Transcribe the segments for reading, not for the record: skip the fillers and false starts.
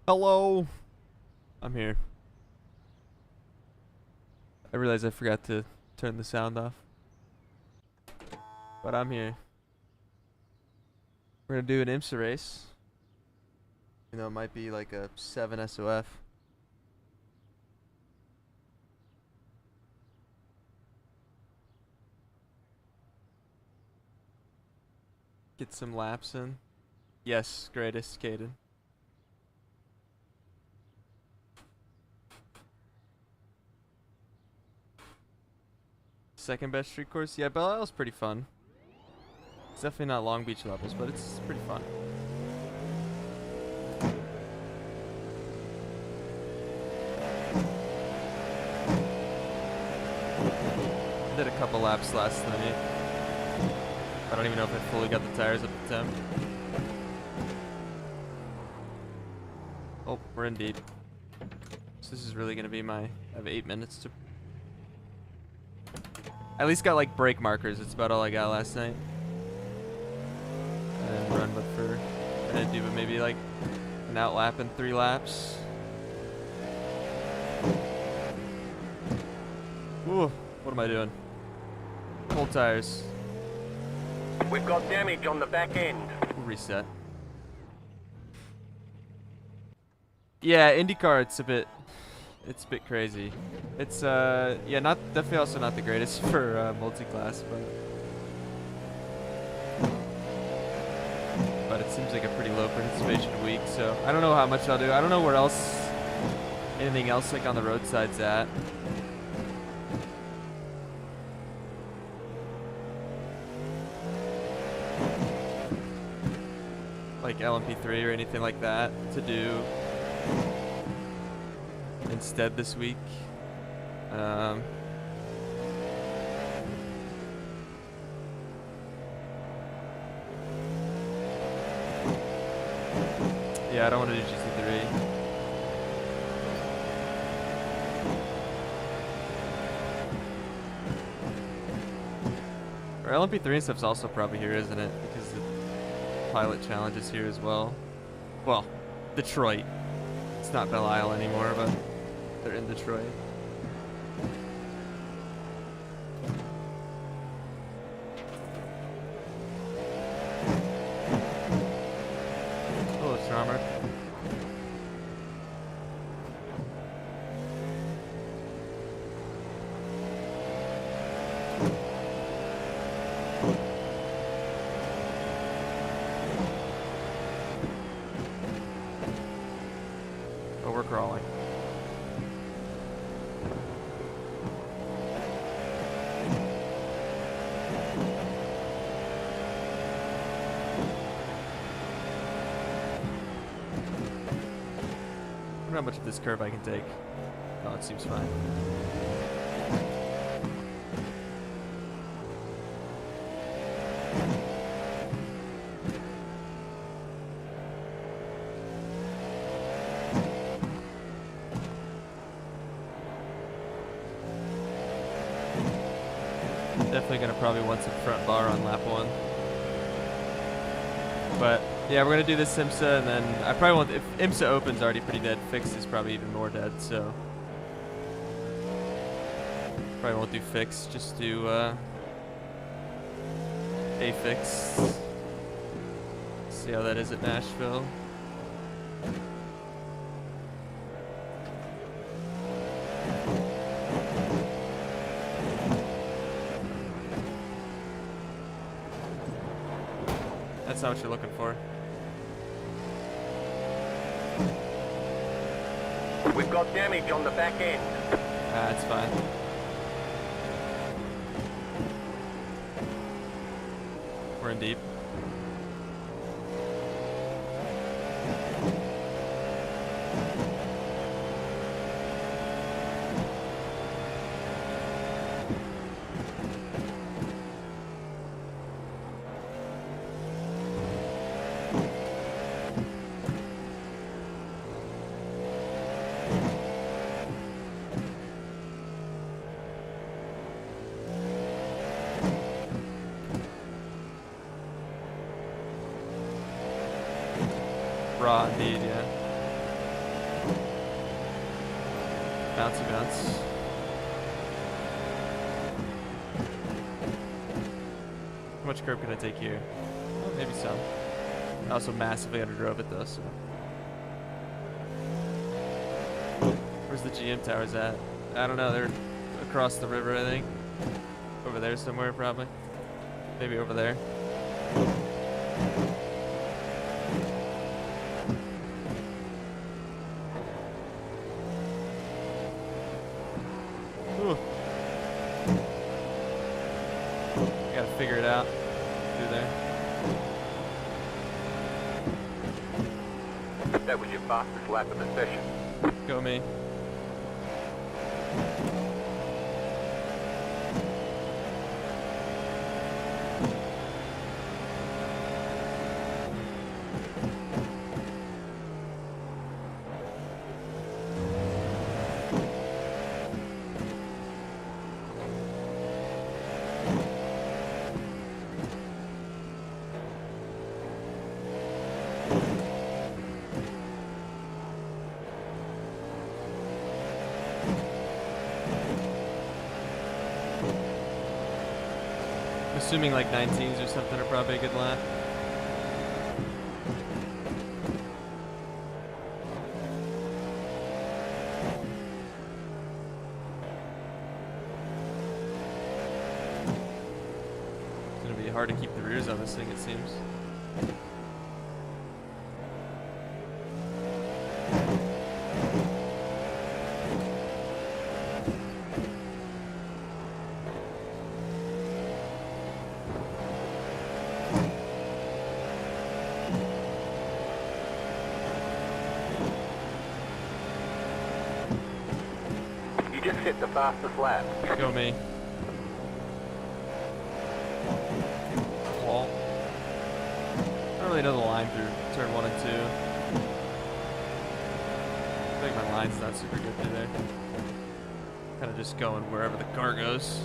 Hello. I'm here. I realized I forgot to turn the sound off. But I'm here. We're gonna do an IMSA race. You know, it might be like a 7 SOF. Get some laps in. Yes, greatest, Caden. Second best street course? Yeah, Belle Isle's pretty fun. It's definitely not Long Beach levels, but it's pretty fun. Did a couple laps last night. I don't even know if I fully got the tires up to temp. Oh, we're in deep. So this is really gonna be my... I have 8 minutes to... I at least got like brake markers. That's about all I got last night. And run but for... I didn't do but maybe like an out lap in 3 laps. Ooh, what am I doing? Cold tires. We've got damage on the back end. We'll reset. Yeah, IndyCar, it's a bit crazy. It's yeah, definitely also not the greatest for multi-class, but it seems like a pretty low participation week. So I don't know how much I'll do. I don't know where else, anything else like on the roadside's at. Like LMP3 or anything like that to do instead this week. Yeah, I don't want to do GC3. Or LMP3 and stuff's also probably here, isn't it? Because the pilot challenge is here as well. Well, Detroit. It's not Belle Isle anymore, but they're in Detroit. Hello, Strommer. Oh, we're crawling. I don't know how much of this curve I can take. Oh, it seems fine. Definitely gonna probably want some front bar on lap 1. But yeah, we're gonna do this IMSA, and then I probably won't. If IMSA opens already pretty dead, fixed is probably even more dead. So probably won't do fixed. Just do a fix. See how that is at Nashville. That's not what you're looking for. We've got damage on the back end. Ah, it's fine. We're in deep. Raw indeed, yeah. Bouncy bounce. How much curb can I take here? Oh, maybe some. I also massively underdrove it though, so. Where's the GM towers at? I don't know, they're across the river, I think. Over there somewhere, probably. Maybe over there. Ooh. I gotta figure it out through there. That was your fastest lap of the session. Go me. Assuming like 19s or something are probably a good lap. It's gonna be hard to keep the rears on this thing, it seems. Hit the fastest lap. Go me. Wall. I don't really know the line through turn 1 and 2. I think my line's not super good through there. Kind of just going wherever the car goes.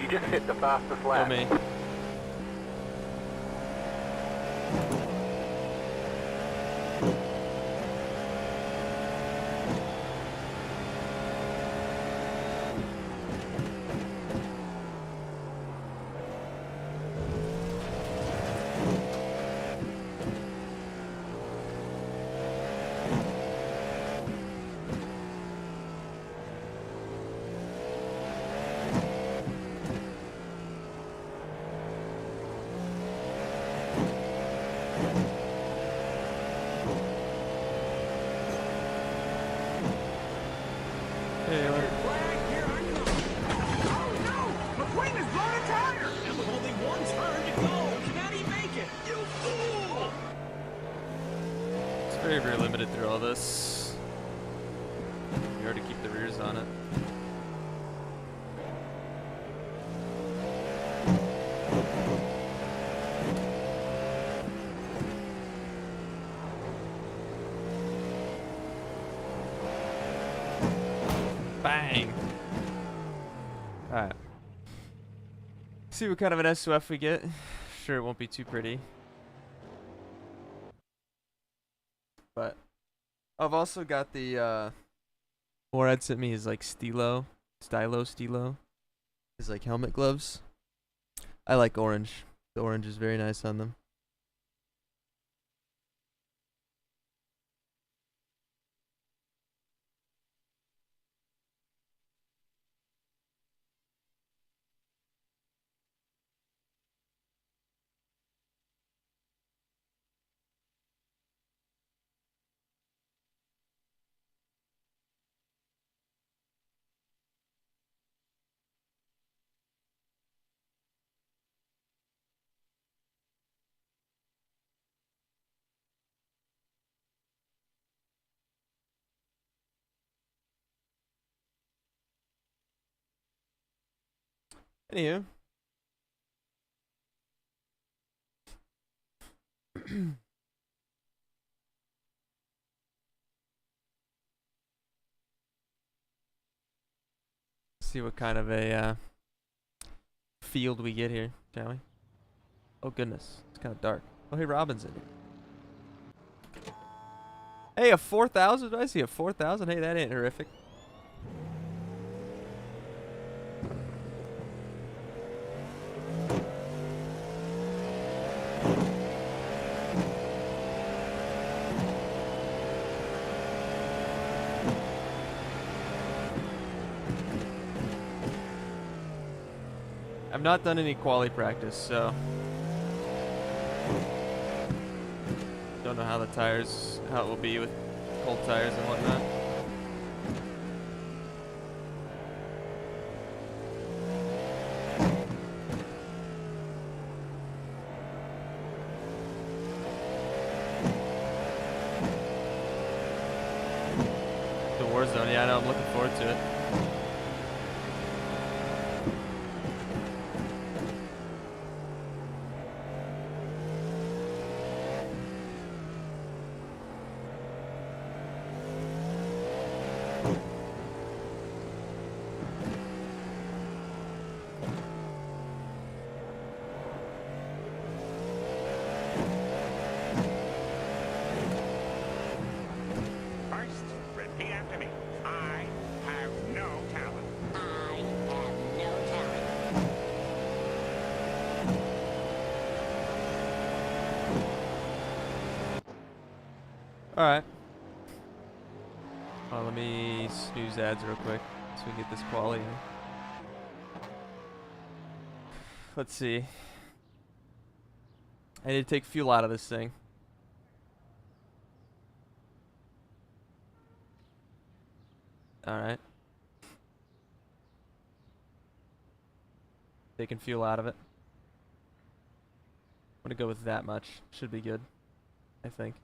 Just hit the fastest lap. Go me. Very limited through all this. You already keep the rears on it. Bang! Alright. See what kind of an SOF we get. Sure, it won't be too pretty. But I've also got the Morad sent me his like stylo, his like helmet gloves. I like orange. The orange is very nice on them. Anywho. See what kind of a field we get here, shall we? Oh goodness, it's kind of dark. Oh hey, Robin's in here. Hey, a 4,000? I see a 4,000. Hey, that ain't horrific. I've not done any quali practice, so don't know how it will be with cold tires and whatnot. The Warzone, yeah, I know, I'm looking forward to it. Alright. Oh, let me snooze ads real quick so we can get this quality in. Let's see. I need to take fuel out of this thing. Alright. Taking fuel out of it. I'm gonna go with that much. Should be good, I think.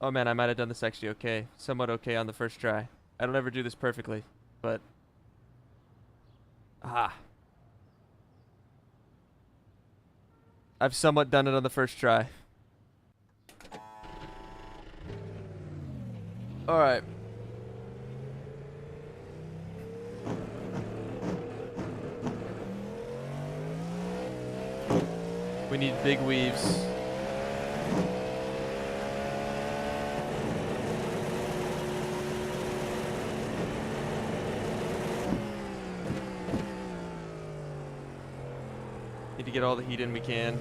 Oh man, I might have done this actually okay. Somewhat okay on the first try. I don't ever do this perfectly, but... Ah. I've somewhat done it on the first try. Alright. We need big weaves. Need to get all the heat in we can.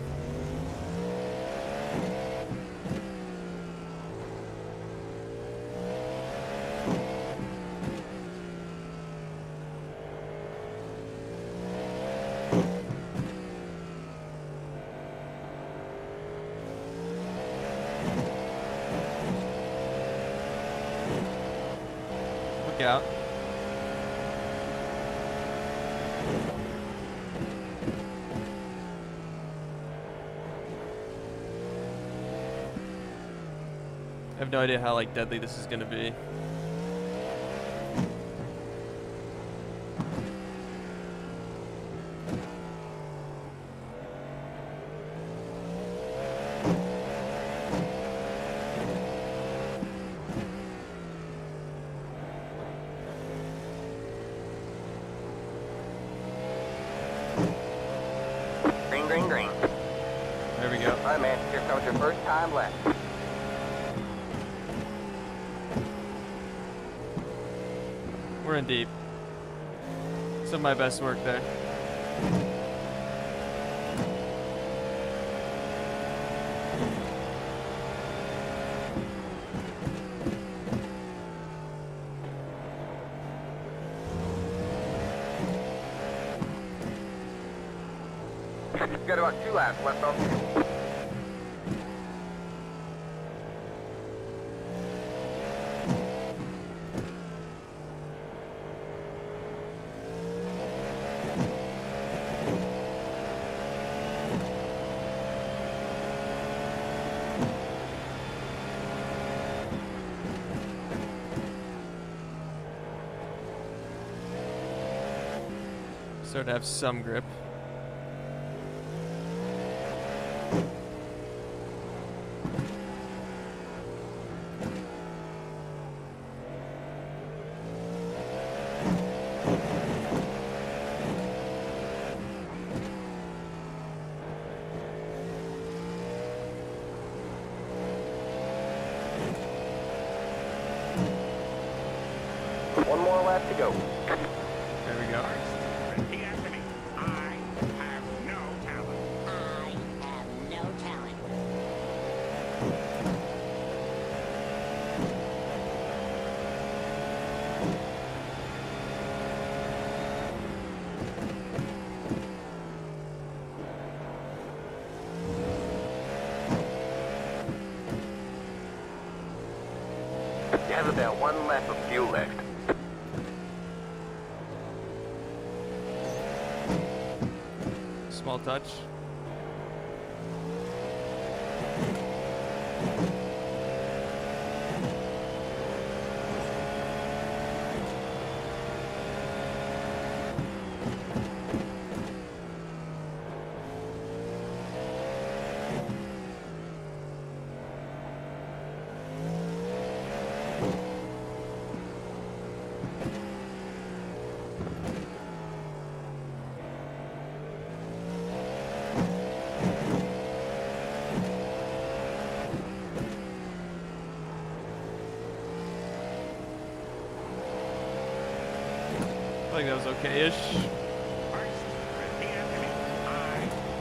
Look out. I have no idea how like deadly this is gonna be. Green, green, green. There we go. All right, man. Here comes your first time left. We're in deep. Some of my best work there. Got about 2 laps left on fuel. Start to have some grip. One more lap to go. There we go. Repeat after me. I have no talent. I have no talent. You have about one lap of fuel left. Small touch. I think that was okay-ish. First, repeat after me. I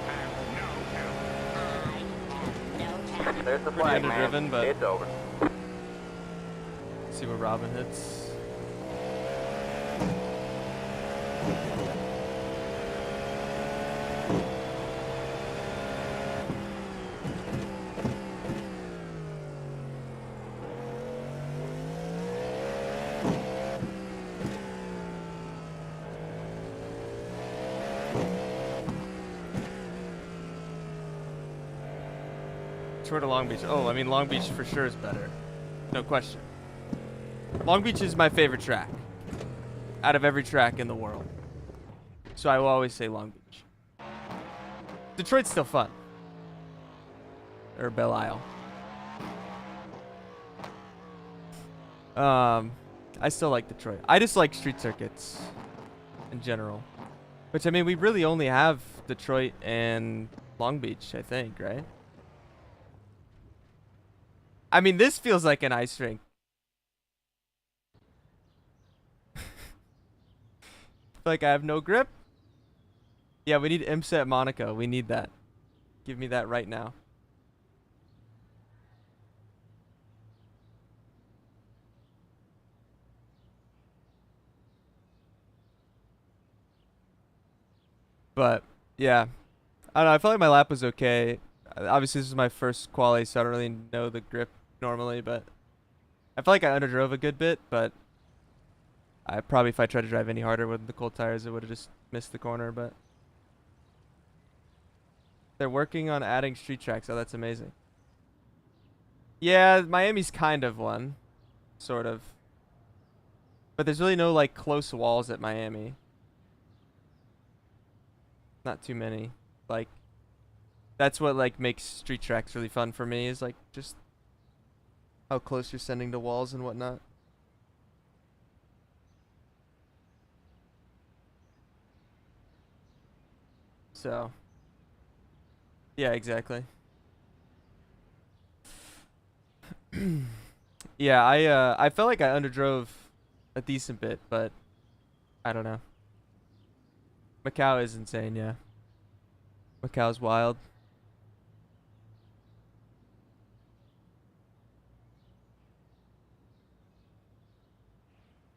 have no talent. I have no talent. There's the Pretty flag, man. underdriven, but- It's over. See where Robin hits. Short of Long Beach. Oh, I mean, Long Beach for sure is better. No question. Long Beach is my favorite track out of every track in the world. So I will always say Long Beach. Detroit's still fun. Or Belle Isle. I still like Detroit. I just like street circuits in general. Which, I mean, we really only have Detroit and Long Beach, I think, right? I mean, this feels like an ice rink. Like I have no grip. Yeah, we need IMSA at Monaco. We need that. Give me that right now. But yeah, I don't know. I felt like my lap was okay. Obviously, this is my first quali, so I don't really know the grip normally. But I felt like I underdrove a good bit. But I probably, if I tried to drive any harder with the cold tires, it would have just missed the corner. But they're working on adding street tracks. Oh, that's amazing. Yeah, Miami's kind of one, sort of. But there's really no like close walls at Miami. Not too many. Like, that's what like makes street tracks really fun for me, is like just how close you're sending to walls and whatnot. So yeah, exactly. Yeah, I felt like I underdrove a decent bit, but I don't know. Macau is insane, yeah. Macau's wild.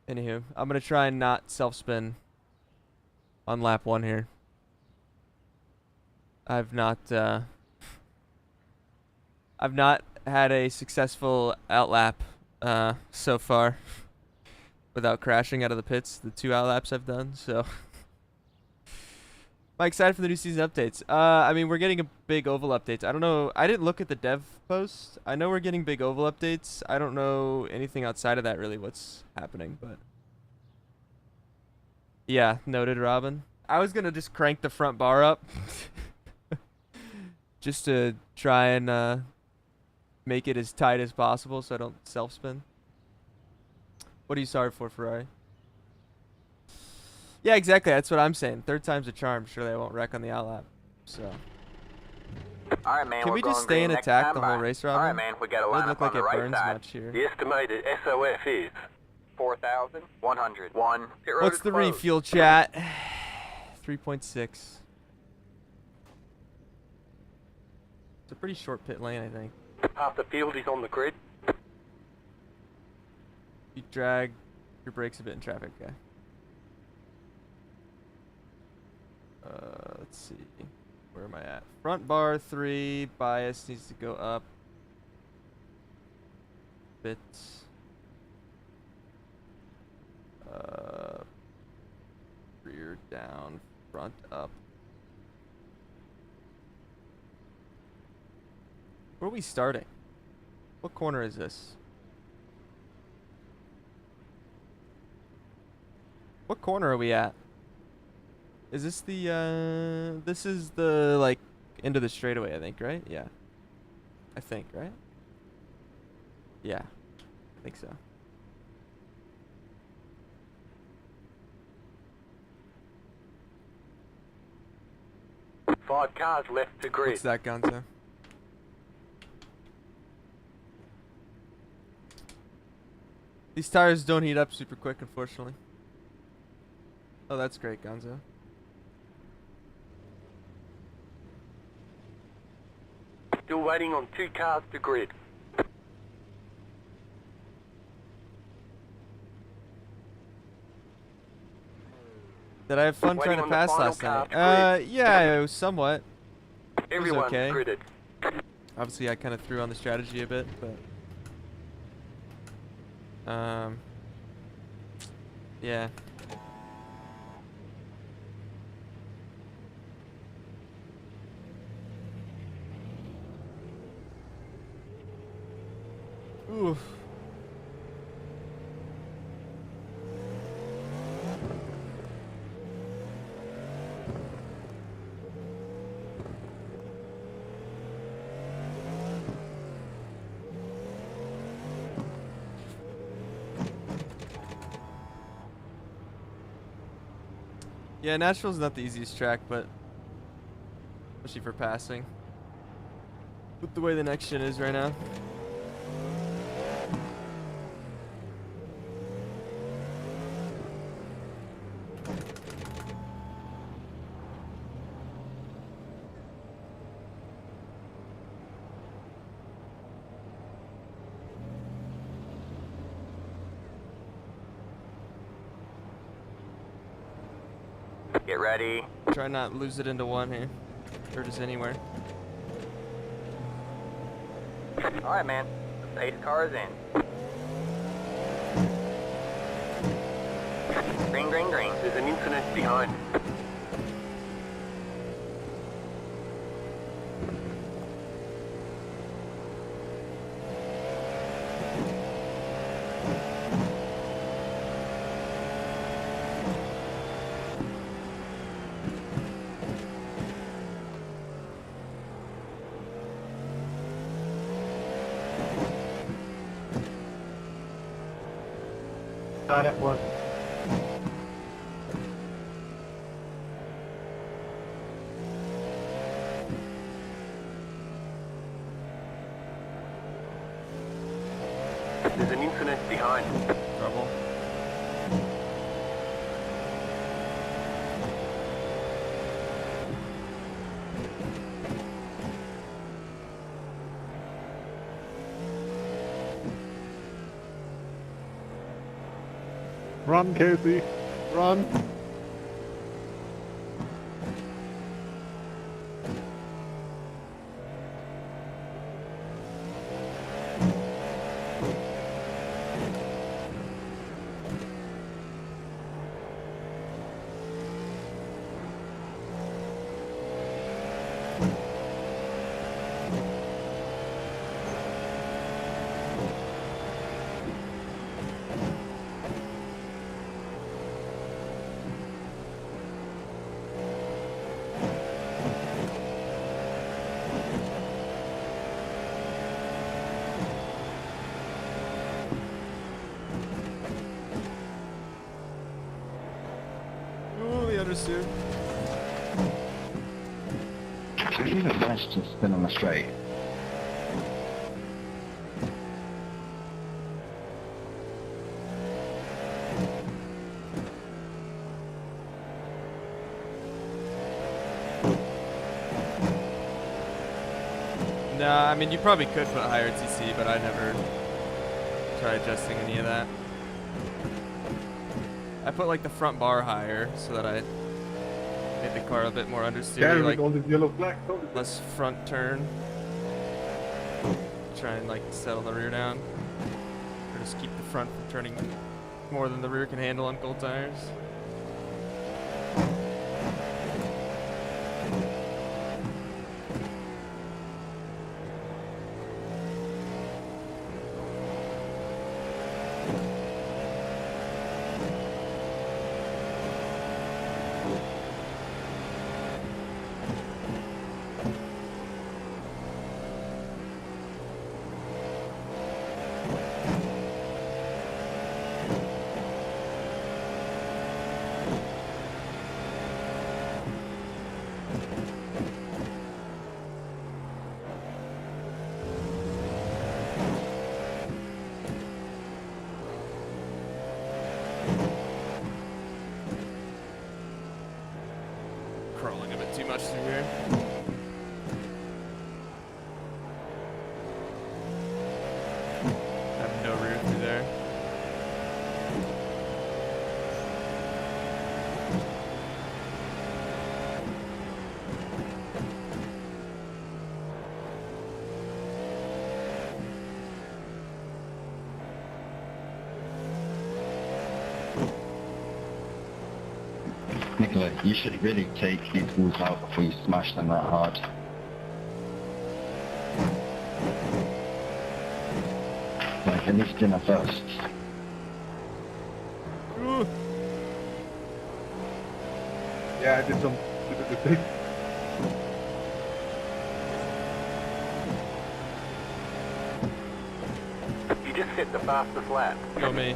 Anywho, I'm gonna try and not self-spin on lap 1 here. I've not had a successful outlap so far without crashing out of the pits. The 2 outlaps I've done, so I'm excited for the new season updates. I mean, we're getting a big oval updates. I don't know. I didn't look at the dev post. I know we're getting big oval updates. I don't know anything outside of that really what's happening, but yeah, noted, Robin. I was gonna just crank the front bar up, just to try and make it as tight as possible, so I don't self-spin. What are you sorry for, Ferrari? Yeah, exactly. That's what I'm saying. Third time's a charm. Surely I won't wreck on the outlap. So. All right, man. Can we're we just going stay green in next attack time the whole by. race, All Robin? right, man. We got a Doesn't line look up like on the it right burns side. much here. The estimated SOF is 4,101. Pit road What's is the closed. refuel, chat? 3.6. It's a pretty short pit lane, I think. Half the field is on the grid. You drag your brakes a bit in traffic, guy. Let's see. Where am I at? Front bar 3. Bias needs to go up. Bit. Rear down. Front up. Where are we starting? What corner is this? What corner are we at? Is this the, this is the, like, end of the straightaway, I think, right? Yeah. I think, right? Yeah. I think so. Five cars left to grid. What's that, Gonzo? These tires don't heat up super quick, unfortunately. Oh, that's great, Gonzo. Still waiting on 2 cars to grid. Did I have fun Waiting trying to on the pass final last car night? to grid. Yeah, it was somewhat. Everyone's okay. gridded. Obviously, I kind of threw on the strategy a bit, but yeah. Oof. Yeah, Nashville's not the easiest track, but especially for passing. With the way the next gen is right now. Get ready. Try not lose it into one here. Or just anywhere. All right, man. The pace car is in. Green, green, green. There's an incident behind. Not at one. There's an incident behind. Trouble. Run, Casey. Run. soon. Have you ever managed to spin on the straight? Nah, I mean, you probably could put higher TC, but I never try adjusting any of that. I put like the front bar higher so that I made the car a bit more understeer, Carry like with all these yellow flags. less front turn. Try and like settle the rear down. Or just keep the front from turning more than the rear can handle on cold tires. Crawling a bit too much through here. I have no rear through there. Nicola, you should really take these wheels out before you smash them that hard. Like, at least dinner first. Ooh. Yeah, I did some stupid mistake. You just hit the fastest lap. Go me.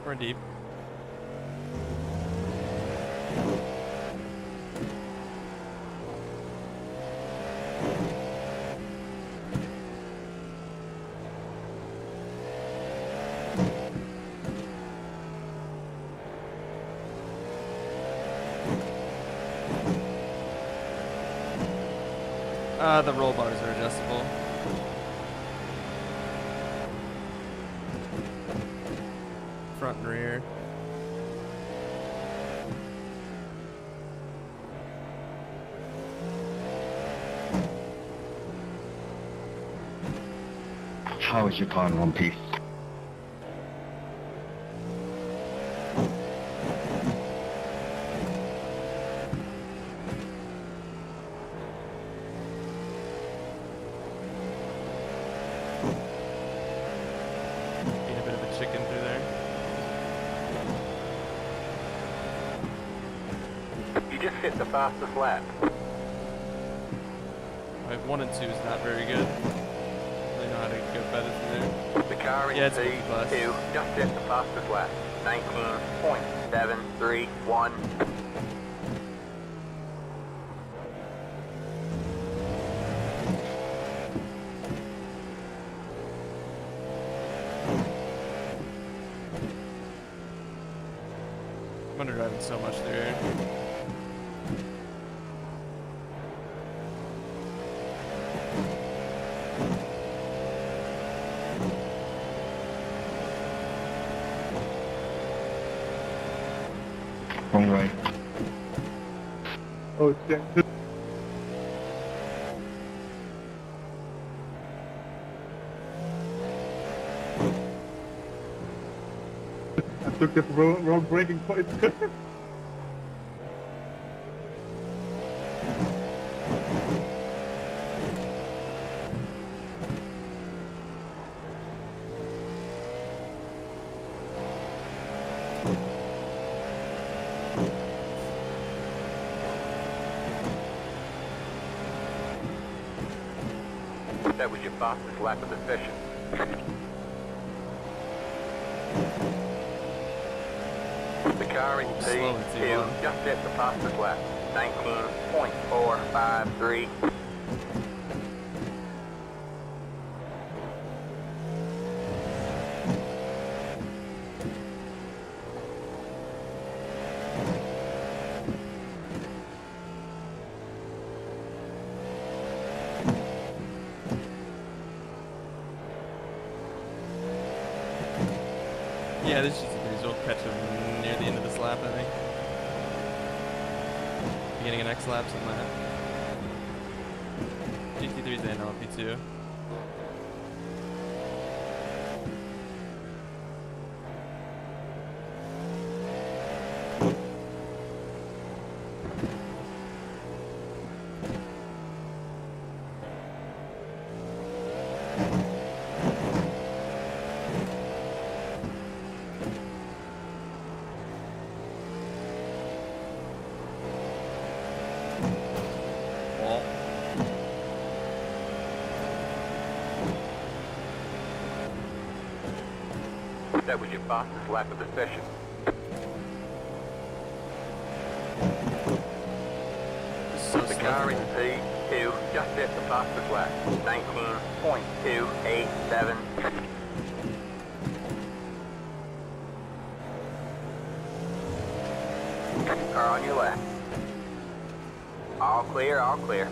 We're deep. The roll bars are adjustable. Front and rear. How is your car in one piece? Being a bit of a chicken through there. You just hit the fastest lap. Like 1 and 2 is not very good. They know how to go better through there. The car in Yeah, it's a P2 bus. just hit the fastest lap. 19.731. I'm underdriving so much through here. Wrong way. Oh shit. I took the wrong braking point. That was your fastest lap of the session. The car in Slow in P2 T1. just set the fastest lap. 19.453. Yeah, this is just a breeze. We'll catch him near the end of this lap, I think. Beginning of next lap, something like that. GT3's in LP2. That was your fastest lap of the session. So The car in P2 just set the fastest lap. 19.287. Car on your left. All clear, all clear.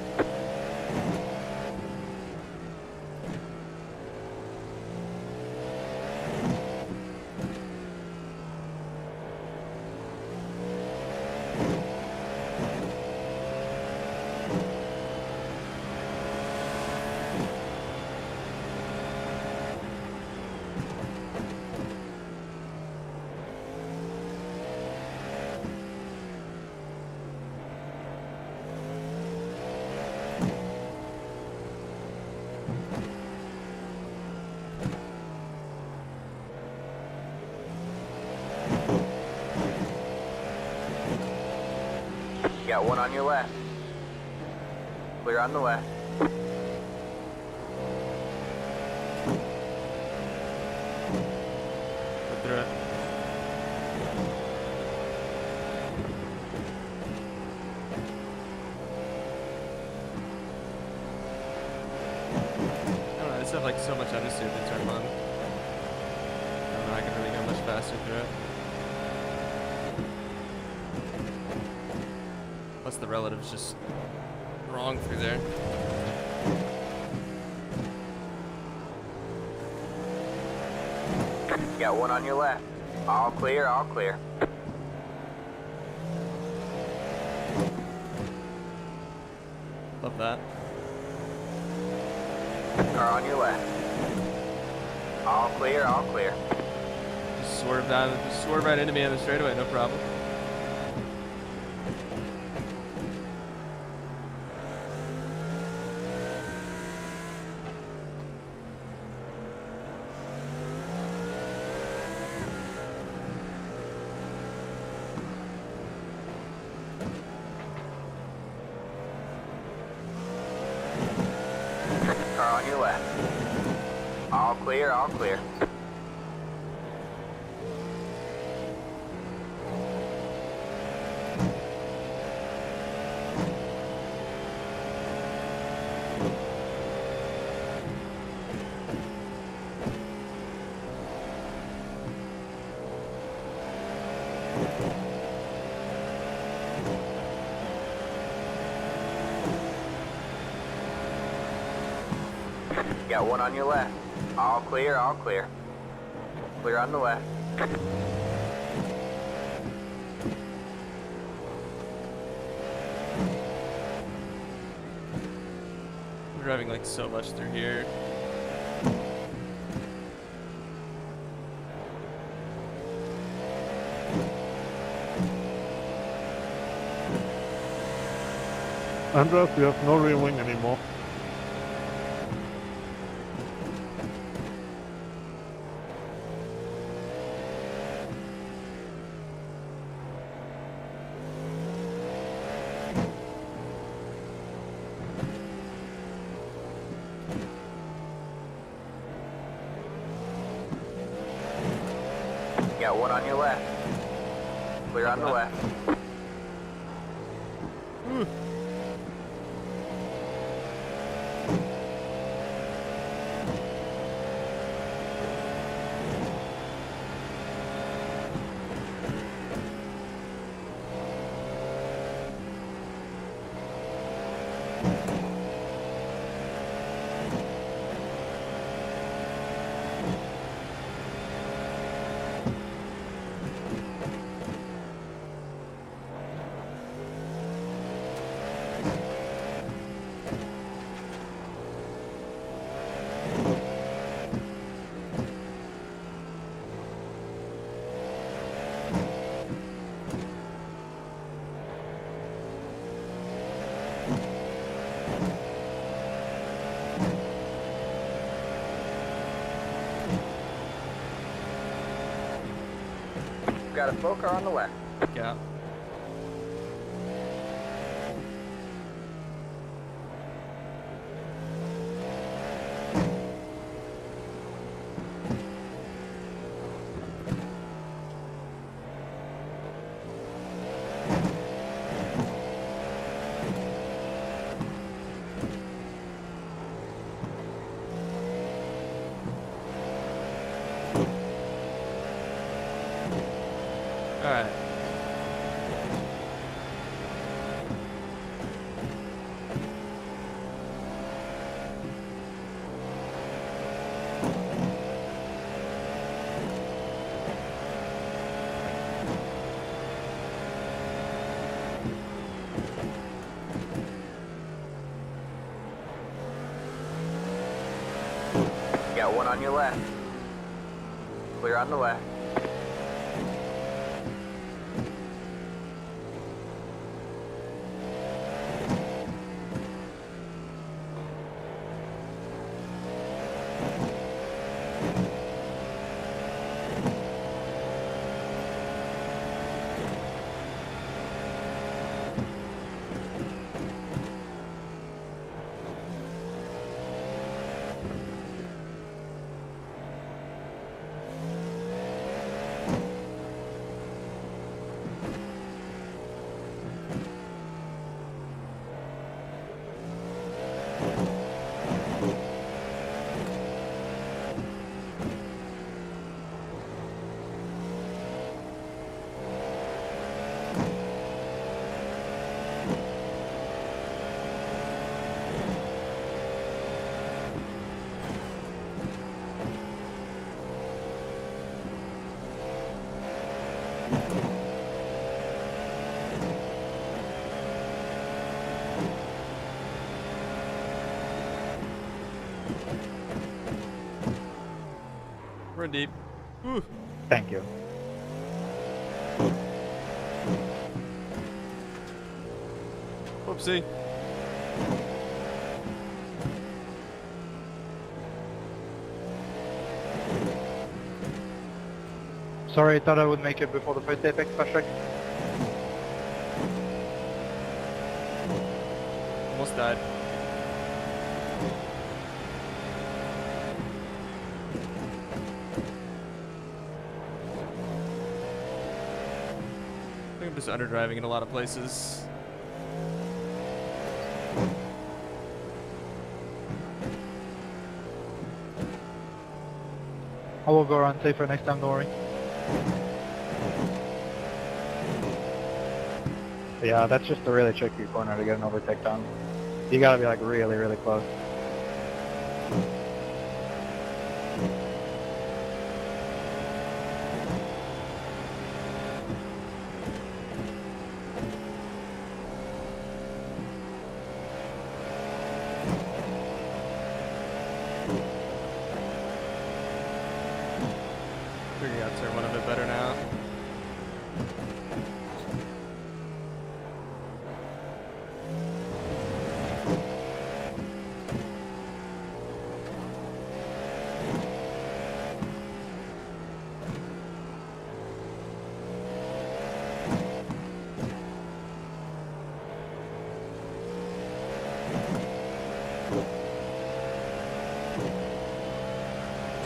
Got one on your left. Clear on the left. Put through it. I don't know, I just have like so much understeer to turn on. I don't know, I can really go much faster through it. Plus the relative's just wrong through there. Got one on your left. All clear, all clear. Love that. Car on your left. All clear, all clear. Just swerve right into me on the straightaway, no problem. Car on your left. All clear, all clear. Got one on your left. All clear, all clear. Clear on the left. We're driving like so much through here. Andreas, we have no rear wing anymore. Got one on your left. Clear on the left. Got a slow car on the left. Yeah. Alright. Got one on your left. Clear on the left. We're in deep. Whew. Thank you. Whoopsie. Sorry, I thought I would make it before the first apex, Patrick. Almost died. I think I'm just underdriving in a lot of places. I will go around safer next time, don't worry. Yeah, that's just a really tricky corner to get an overtake on. You gotta be like really, really close. Figuring out turn one a bit better now.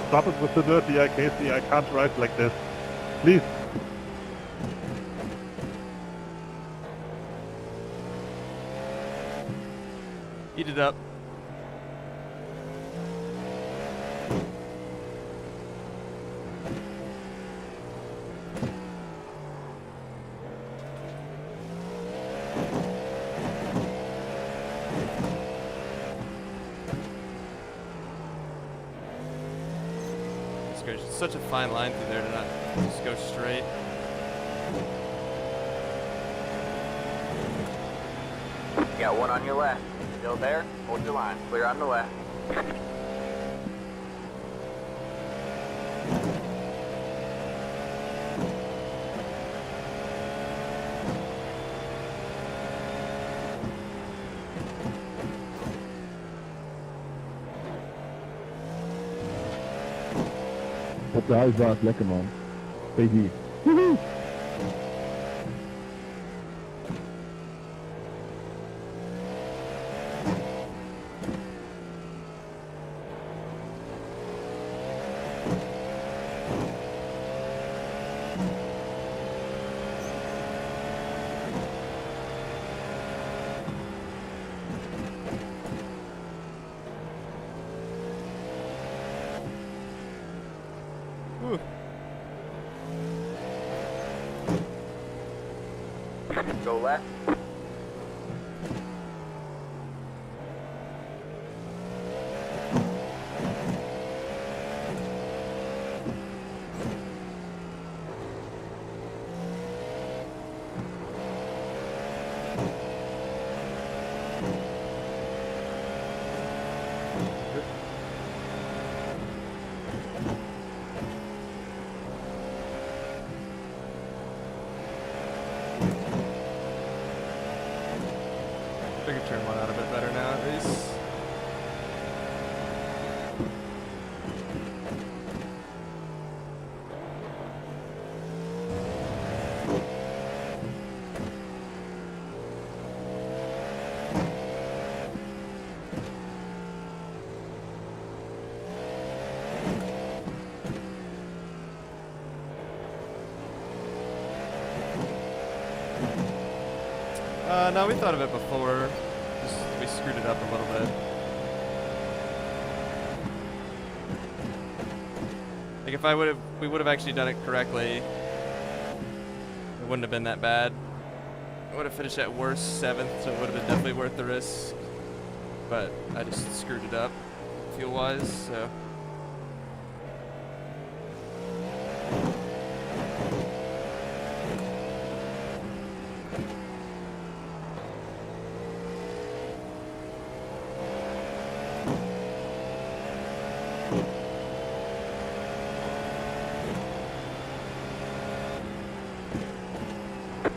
Stop it with the dirty, I can't ride like this. Please. Eat it up. It's such a fine line through there to not just go straight. Got one on your left. Still there? Hold your line. Clear on the left. Op de huisbaas, lekker man. PG. Go left. I can turn one out a bit better now, at least. No, we thought of it before. Just, we screwed it up a little bit. Like if we would have actually done it correctly, it wouldn't have been that bad. I would have finished at worst 7th, so it would have been definitely worth the risk. But I just screwed it up, fuel-wise, so.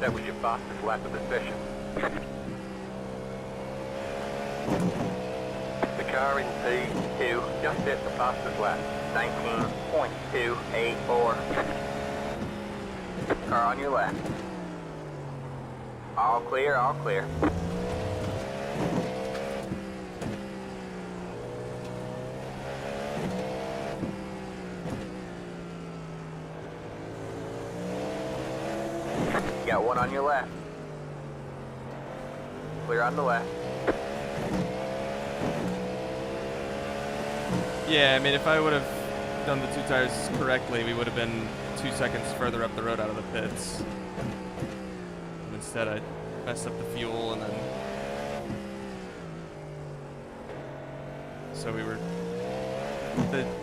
That was your fastest lap of the session. The car in P2 just hit the fastest lap. 19.284. Car on your left. All clear, all clear. Got one on your left. Clear on the left. Yeah, I mean, if I would have done the 2 tires correctly, we would have been 2 seconds further up the road out of the pits. And instead, I messed up the fuel, and then so we were.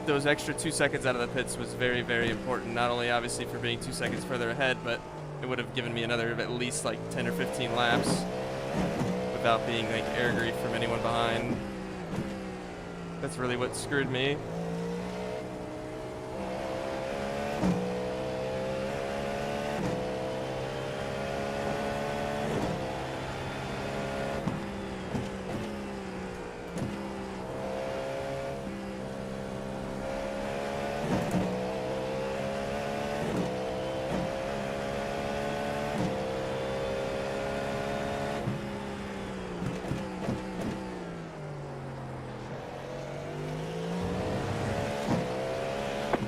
Those extra 2 seconds out of the pits was very, very important. Not only obviously for being 2 seconds further ahead, but it would have given me another at least like 10 or 15 laps without being like air grief from anyone behind. That's really what screwed me.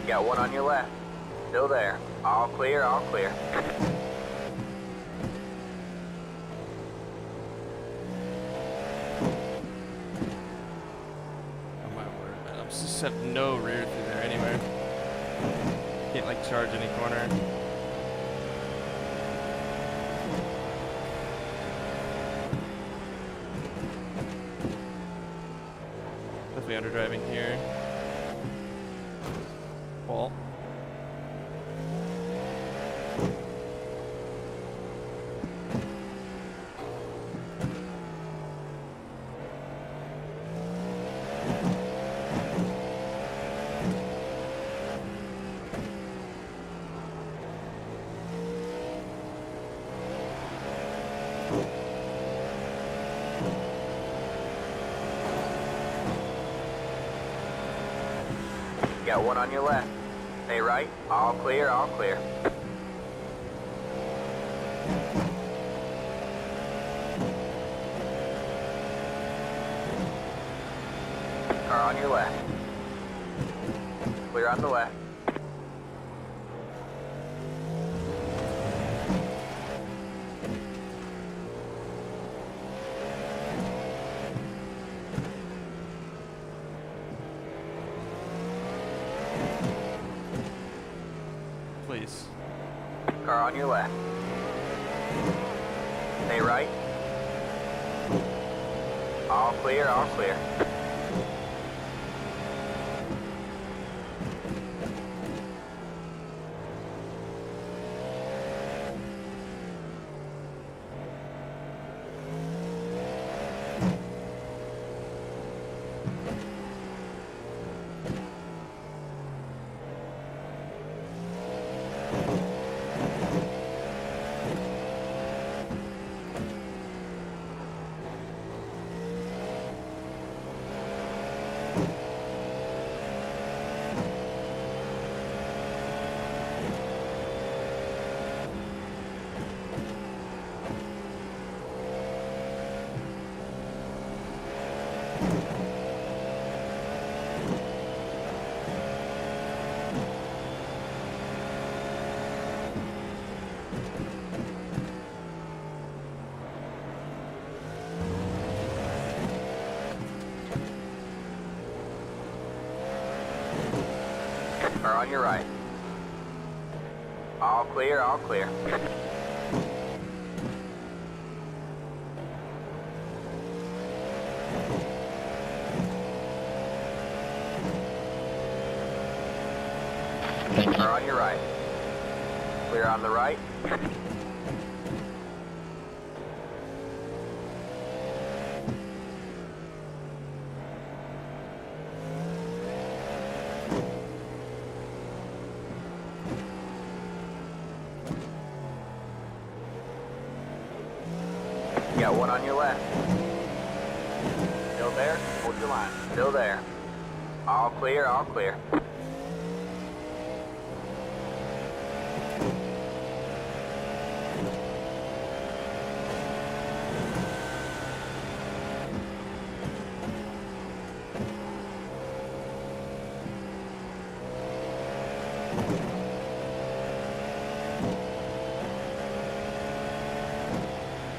Got one on your left. Still there. All clear, all clear. Oh my word, man. I'm just have no rear through there anywhere. Can't like charge any corner. Definitely underdriving here. Wall. Got one on your left. Stay right. All clear, all clear. Car on your left. Clear on the left. Please. Car on your left. Stay right. All clear, all clear. Car on your right. All clear, all clear. Car on your right. Clear on the right. Got one on your left. Still there? Hold your line. Still there. All clear, all clear.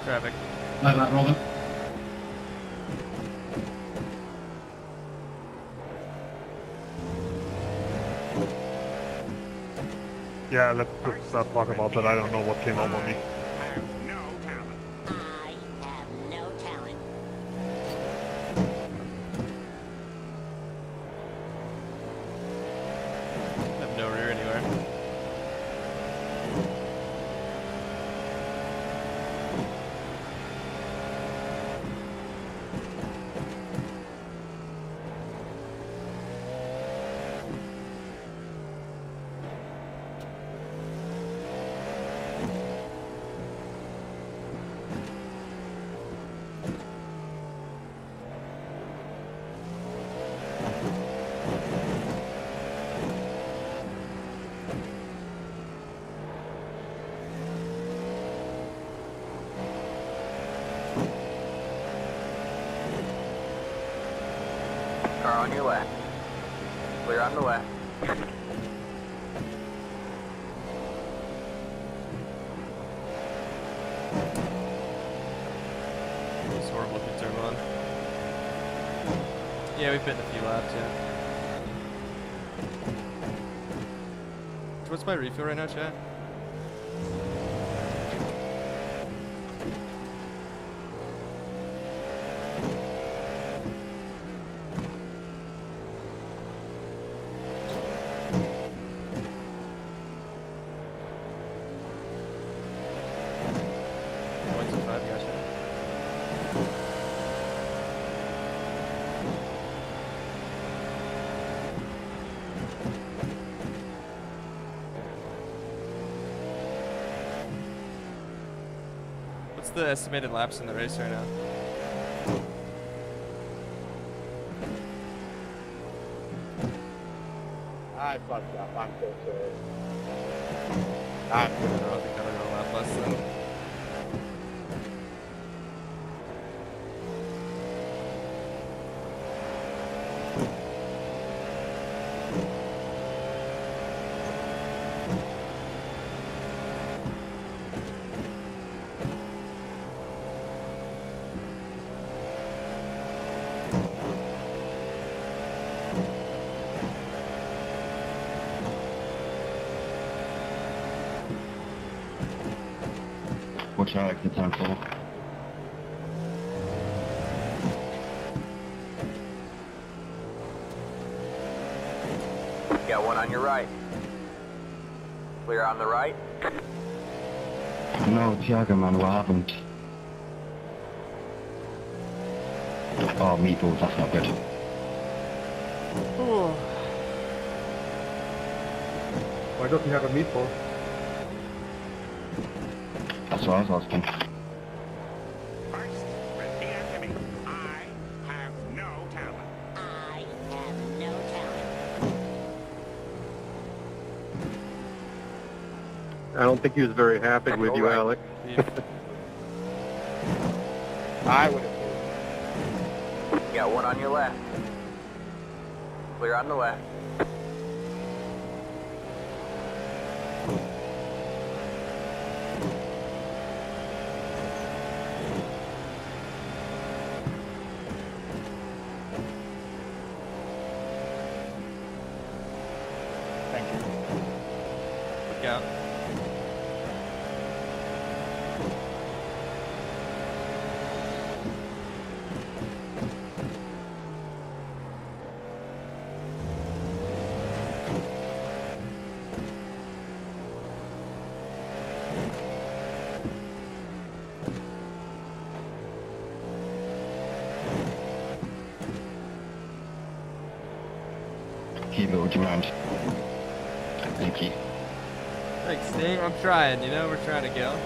Traffic. Like that, Robin. Yeah, let's just not talk about that. I don't know what came up on me. Have no talent. I have no talent. Have no rear anywhere. Car on your left. Clear on the left. Yeah, we've been a few laps, yeah. What's my refuel right now, chat? What's the estimated laps in the race right now? I fucked up. I'm so sorry. I don't think I'll go a lap less than. Watch out, exit turn 4. Got one on your right. Clear on the right. No, Tiago, man, what happened? Oh, meatballs, that's not good. Why doesn't he have a meatball? That's what I was asking. First, repeat after me. I have no talent. I have no talent. I don't think he was very happy with you, Alright. Alex. Yeah. I would have. Got one on your left. Clear on the left. Thank you. Look out. Keep it with your hand. Thank you. Thanks, Sting. I'm trying, you know, we're trying to go.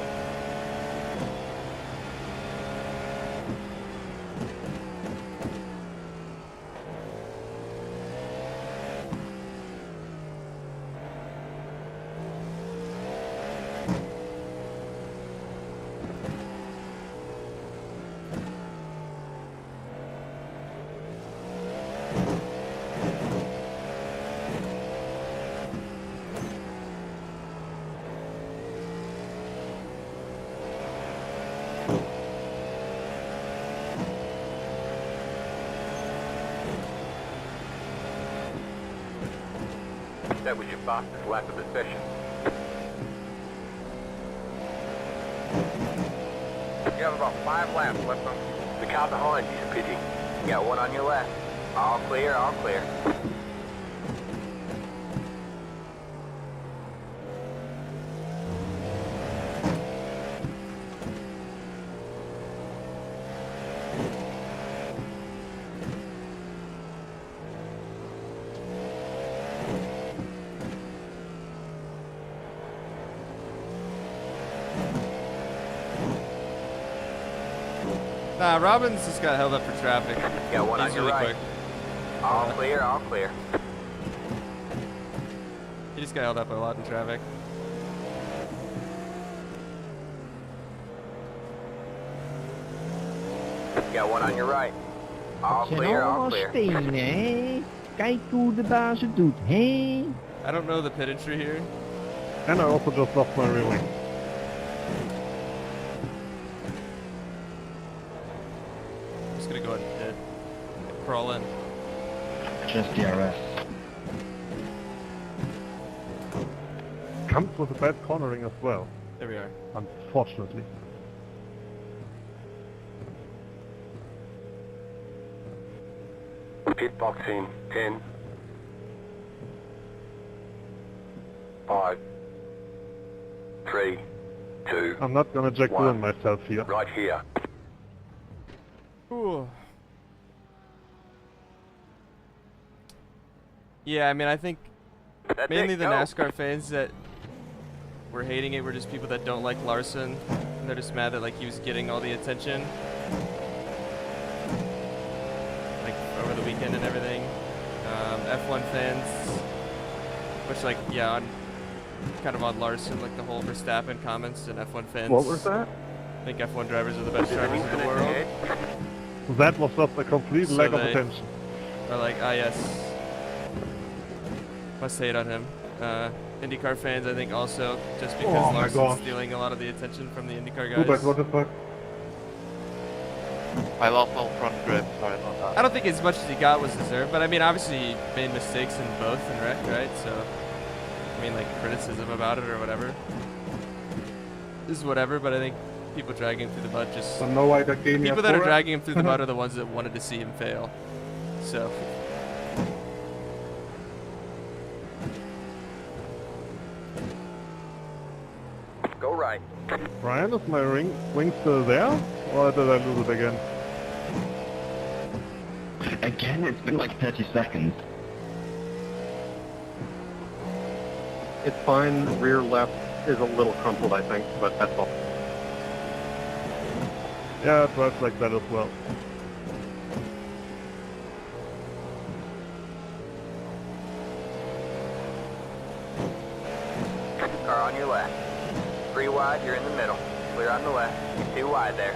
That was your fastest lap of the session. You have about 5 laps left on the car behind you, pity. You got one on your left. All clear, all clear. Nah, Robbins just got held up for traffic. You got one on He's your really right. quick. All clear, all clear. He just got held up a lot in traffic. You got one on your right. All clear, all clear. stenen, hè? Kijk hoe de baas het doet, hè? I don't know the pit entry here. And I also just lost my rear wing. I'm just gonna go ahead and pit. Crawl in. Just DRS. Comes with a bad cornering as well, There we are. unfortunately. Pit box in 10, 5, 3, 2, I'm not gonna Jack Dylan myself here. right here. Ooh. Yeah, I mean, I think That's mainly it, the go. NASCAR fans that were hating it were just people that don't like Larson. And they're just mad that like he was getting all the attention, like over the weekend and everything. F1 fans, which like yeah, kind of on Larson, like the whole Verstappen comments, and F1 fans. What was that? I think F1 drivers are the best drivers in the world. That was just a complete So lack of they- attention. Or like, ah yes, must hate on him. IndyCar fans, I think, also just because Oh my Larson's gosh. stealing a lot of the attention from the IndyCar Hubert, guys. what the fuck? I lost all front grip, sorry about that. I don't think as much as he got was deserved, but I mean, obviously he made mistakes in both and wrecked, right? So, I mean, like criticism about it or whatever is whatever. But I think people dragging him through the mud just So no White Academia people that are 4? dragging him through the mud are the ones that wanted to see him fail. So. Go right. Brian, is my wing still there? Or did I lose it again? Again, it's been like 30 seconds. It's fine. Rear left is a little crumpled, I think, but that's all. Yeah, it drives like that as well. Car on your left. 3 wide, you're in the middle. Clear on the left. 2 wide there.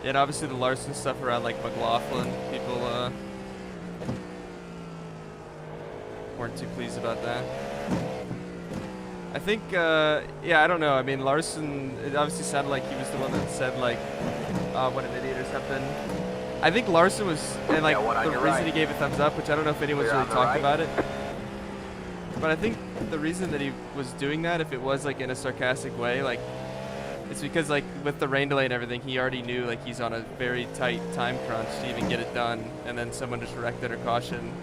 And obviously the Larson stuff around like McLaughlin, people weren't too pleased about that. I think, yeah, I don't know. I mean, Larson, it obviously sounded like he was the one that said like, what an idiot or something. I think Larson was, and like Yeah, one on the your reason right. he gave a thumbs up, which I don't know if anyone's Clear really on the talked right. about it. But I think the reason that he was doing that, if it was like in a sarcastic way, like, it's because like with the rain delay and everything, he already knew like he's on a very tight time crunch to even get it done, and then someone just wrecked under caution,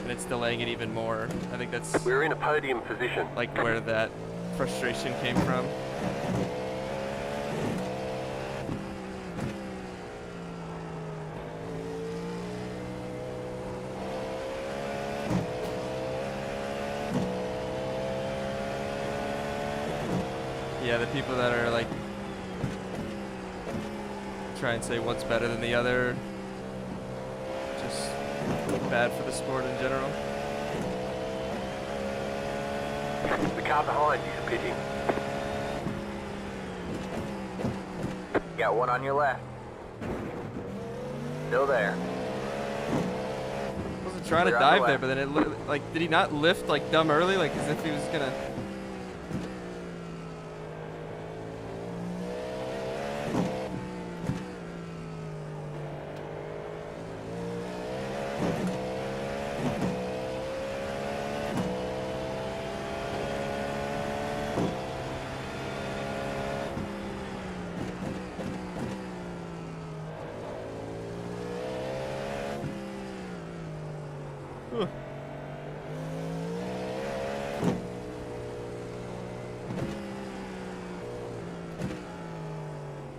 and it's delaying it even more. I think that's We're in a podium position. like where that frustration came from. Yeah, the people that are like try and say one's better than the other, just bad for the sport in general. The car behind you is pitting. Got 1 on your left. Still there. I wasn't trying to Clear on the dive there, left. but then it like, did he not lift like dumb early, like as if he was gonna? Ugh.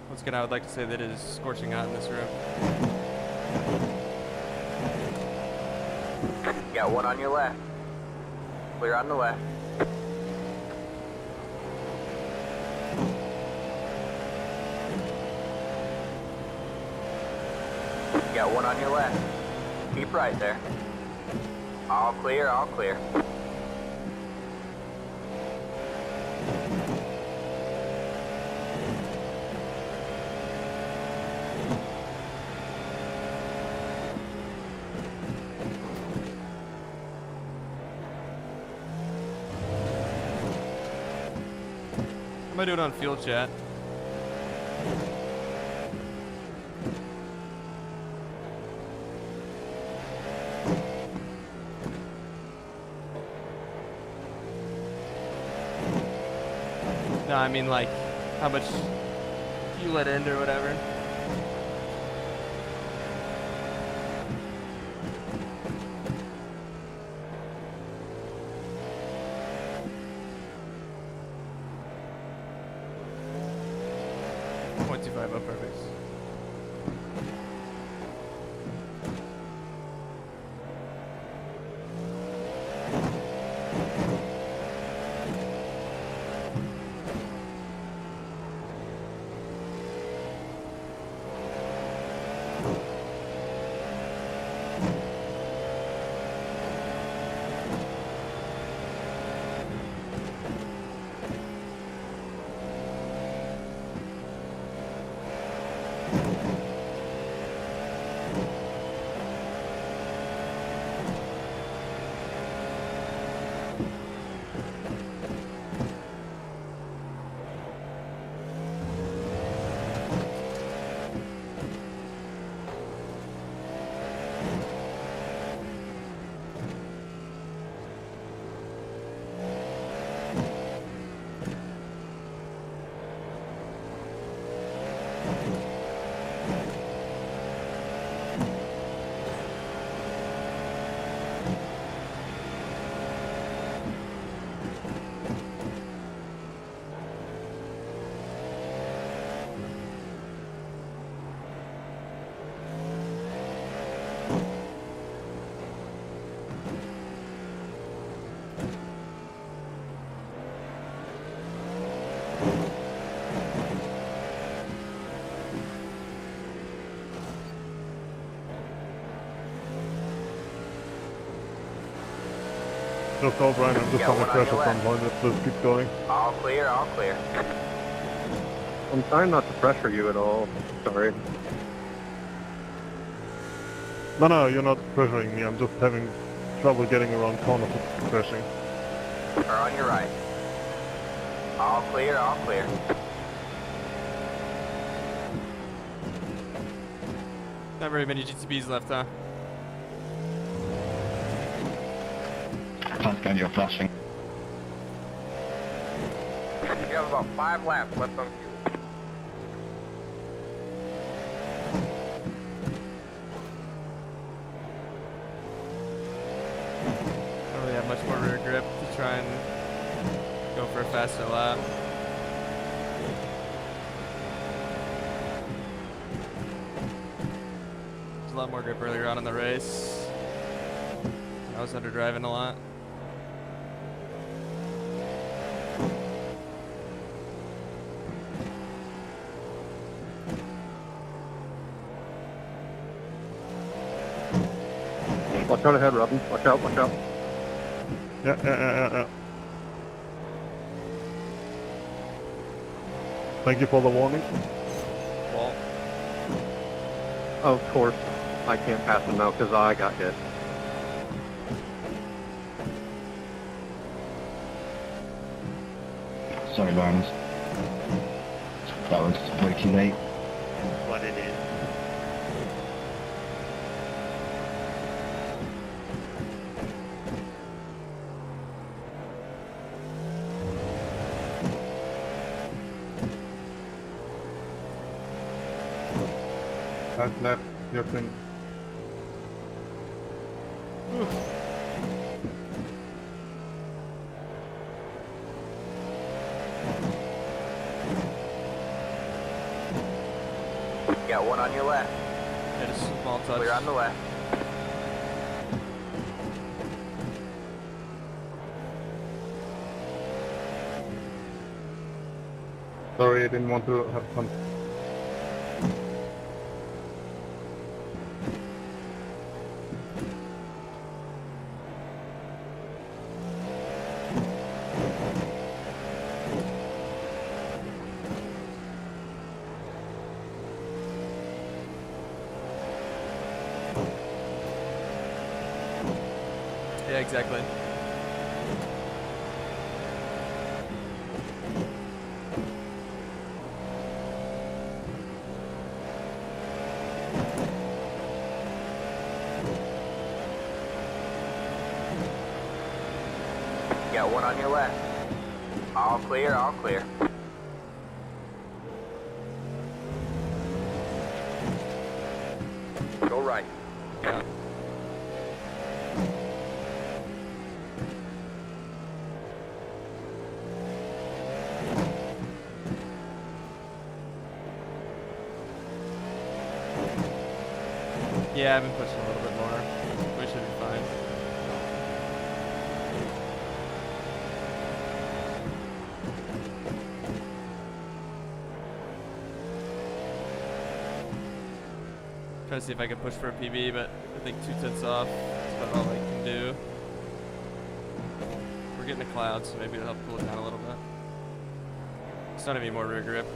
Once again, I would like to say that it is scorching hot in this room. Got 1 on your left. Clear on the left. Got 1 on your left. Keep right there. All clear, all clear. am I doing on fuel chat? No, I mean like how much you let in or whatever. Oh, perfect. Just go, Brian. I'm just Got under one on pressure your from left. behind. Let's keep going. All clear, all clear. I'm trying not to pressure you at all. Sorry. No, you're not pressuring me. I'm just having trouble getting around corners with crashing. Or on your right. All clear, all clear. Not very many GTBs left, huh? Pascal, you're flashing. You have about 5 laps left on fuel. Don't really have much more rear grip to try and go for a faster lap. There's a lot more grip earlier on in the race. I was under driving a lot. Watch out ahead, Robin. Watch out, watch out. Yeah. Thank you for the warning. Well, Of course, I can't pass him now because I got hit. Sorry, Lawrence. That was way too late. What it is. Last lap, your thing. Got one on your left. yeah, just a small touch. Clear on the left. Sorry, I didn't want to have fun. Yeah, exactly. Got one on your left. All clear, all clear. Go right. Yeah. Yeah, I've been pushing a little bit more. We should be fine. Trying to see if I can push for a PB, but I think 2/10 off. That's about all I can do. We're getting a cloud, so maybe it'll help cool it down a little bit. It's not any more rear grip.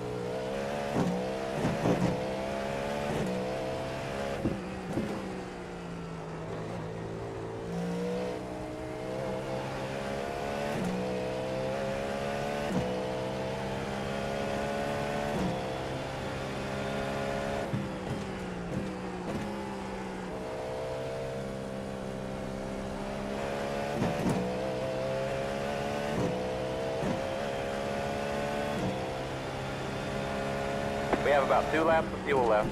We have about 2 laps of fuel left.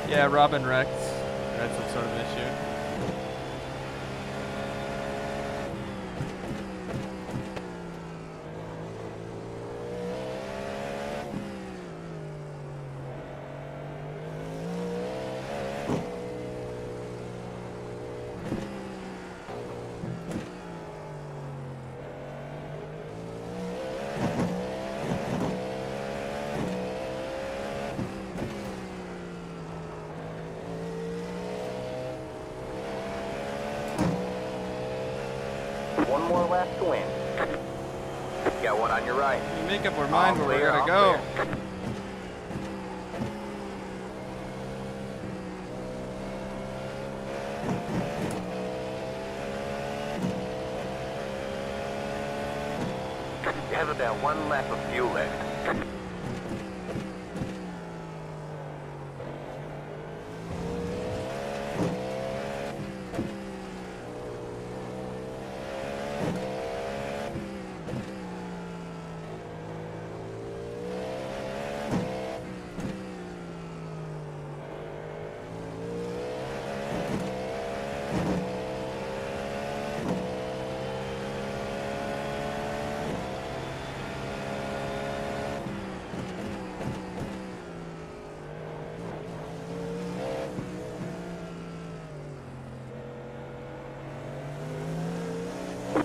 Yeah, Robin wrecked. Had some sort of issue. One more lap to win. Got one on your right. You make up our mind All where we're clear, gonna all go. clear. You have about 1 lap of fuel left.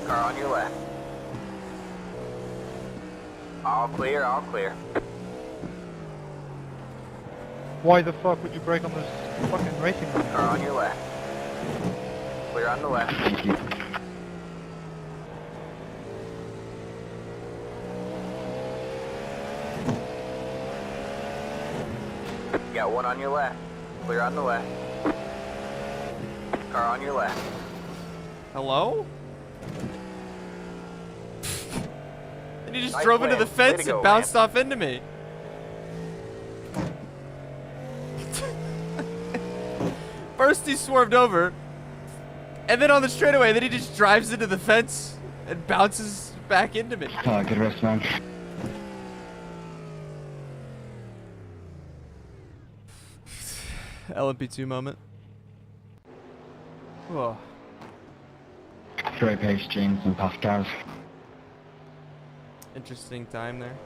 Car on your left. All clear, all clear. Why the fuck would you brake on this fucking racing line? Car on your left. Clear on the left. Thank you. Got one on your left. Clear on the left. Car on your left. Hello? And he just Nice drove into win. the Way fence to go, and bounced off into me. First he swerved over, and then on the straightaway, then he just drives into the fence and bounces back into me. Good rest, man. LMP2 moment. Whoa. Great pace, James and Pascal. Interesting time there.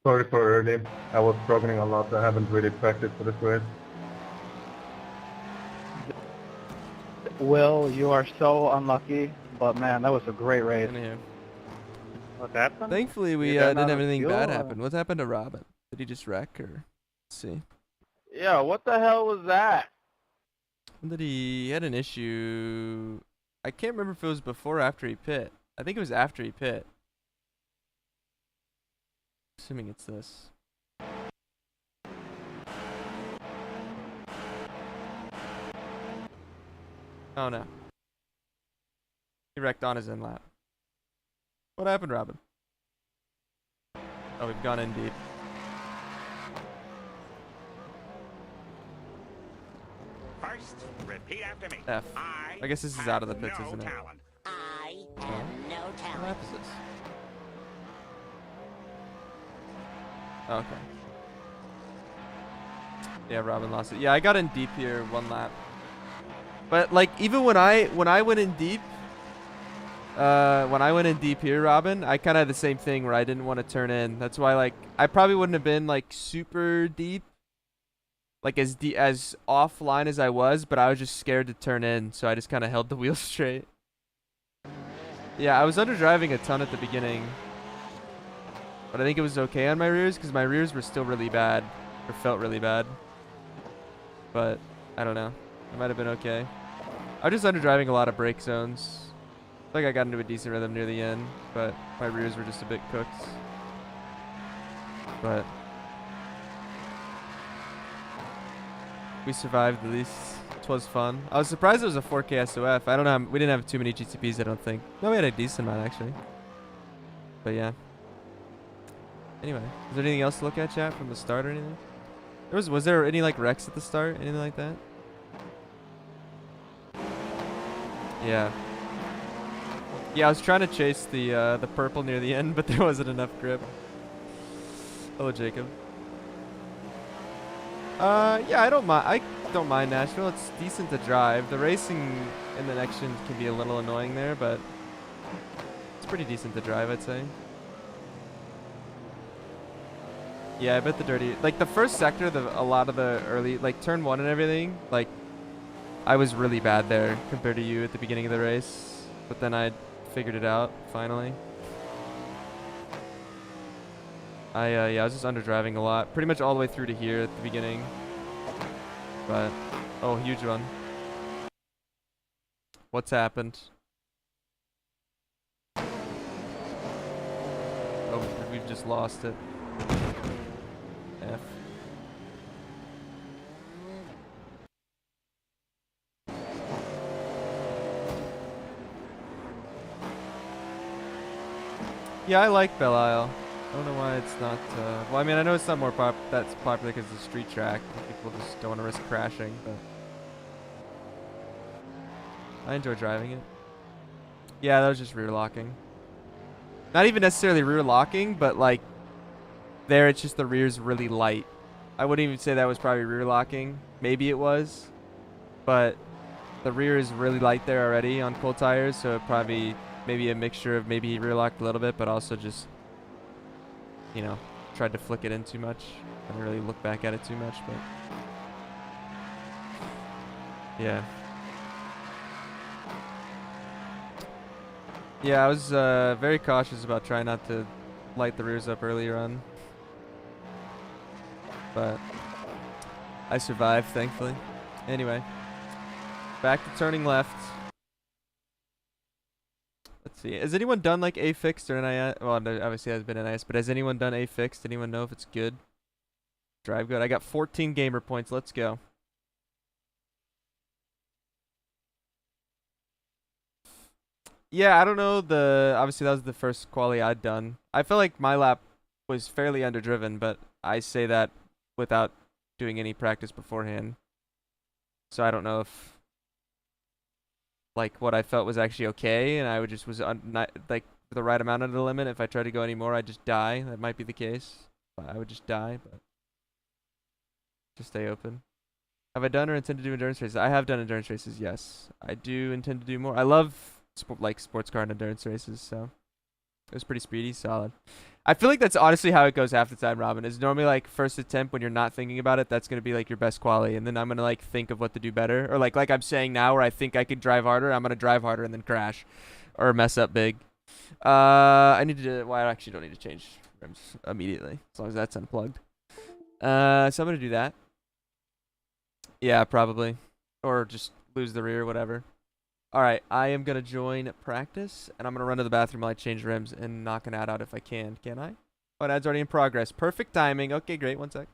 Sorry for early. I was struggling a lot. I haven't really practiced for this race. Will, you are so unlucky, but man, that was a great race. Anyhow. What happened? Thankfully, we You got didn't out have of anything fuel, bad or- happen. What happened to Robin? Did he just wreck or? Let's see. Yeah, what the hell was that? When did he had an issue? I can't remember if it was before or after he pit. I think it was after he pit. Assuming it's this. Oh no. He wrecked on his in lap. What happened, Robin? Oh, we've gone in deep. First, repeat after me. F. I guess this is out of the pits, no isn't it? talent. I have no What talent. lap is this? Okay. Yeah, Robin lost it. Yeah, I got in deep here 1 lap. But like even when I went in deep here, Robin, I kind of had the same thing where I didn't want to turn in. That's why like I probably wouldn't have been like super deep, like as offline as I was, but I was just scared to turn in, so I just kind of held the wheel straight. Yeah, I was underdriving a ton at the beginning, but I think it was okay on my rears because my rears were still really bad, or felt really bad. But I don't know, it might have been okay. I was just underdriving a lot of brake zones. I think I got into a decent rhythm near the end, but my rears were just a bit cooked. But we survived at least. It was fun. I was surprised it was a 4K SOF. I don't know. We didn't have too many GTPs, I don't think. No, we had a decent amount actually. But yeah. Anyway, is there anything else to look at, chat, from the start or anything? Was there any like wrecks at the start? Anything like that? Yeah. Yeah, I was trying to chase the purple near the end, but there wasn't enough grip. Hello, Jacob. Yeah, I don't mind Nashville. It's decent to drive. The racing in the next gen can be a little annoying there, but it's pretty decent to drive, I'd say. Yeah, I bet the dirty, like the first sector, a lot of the early, like turn 1 and everything, like I was really bad there compared to you at the beginning of the race, but then I figured it out finally. Yeah, I was just underdriving a lot, pretty much all the way through to here at the beginning. But oh, huge one. What's happened? Oh, we've just lost it. F. Yeah, I like Belle Isle. I don't know why it's not, well, I mean, I know it's not more that's popular because it's a street track. People just don't want to risk crashing, but I enjoy driving it. Yeah, that was just rear locking. Not even necessarily rear locking, but like there it's just the rear's really light. I wouldn't even say that was probably rear locking. Maybe it was, but the rear is really light there already on cold tires, so it probably maybe a mixture of maybe he rear locked a little bit, but also just, you know, tried to flick it in too much. I didn't really look back at it too much, but yeah. Yeah, I was very cautious about trying not to light the rears up earlier on, but I survived, thankfully. Anyway, back to turning left. Let's see. Has anyone done like A fixed or NIS? Well, no, obviously it has been NIS, but has anyone done A fixed? Anyone know if it's good? Drive good. I got 14 gamer points. Let's go. Yeah, I don't know. Obviously that was the first quali I'd done. I feel like my lap was fairly underdriven, but I say that without doing any practice beforehand. So I don't know if like what I felt was actually okay, and I would just was not like the right amount of the limit. If I tried to go any more, I'd just die. That might be the case. I would just die, but just stay open. Have I done or intend to do endurance races? I have done endurance races. Yes, I do intend to do more. I love like sports car and endurance races, so it was pretty speedy, solid. I feel like that's honestly how it goes half the time, Robin. Is normally like first attempt when you're not thinking about it, that's gonna be like your best quali, and then I'm gonna like think of what to do better, or like I'm saying now, where I think I could drive harder, I'm gonna drive harder and then crash, or mess up big. I need to. Well, I actually don't need to change rims immediately as long as that's unplugged. So I'm gonna do that. Yeah, probably, or just lose the rear, whatever. All right, I am going to join practice, and I'm going to run to the bathroom while I change rims and knock an ad out if I can. Can I? Oh, ad's already in progress. Perfect timing. Okay, great. 1 sec.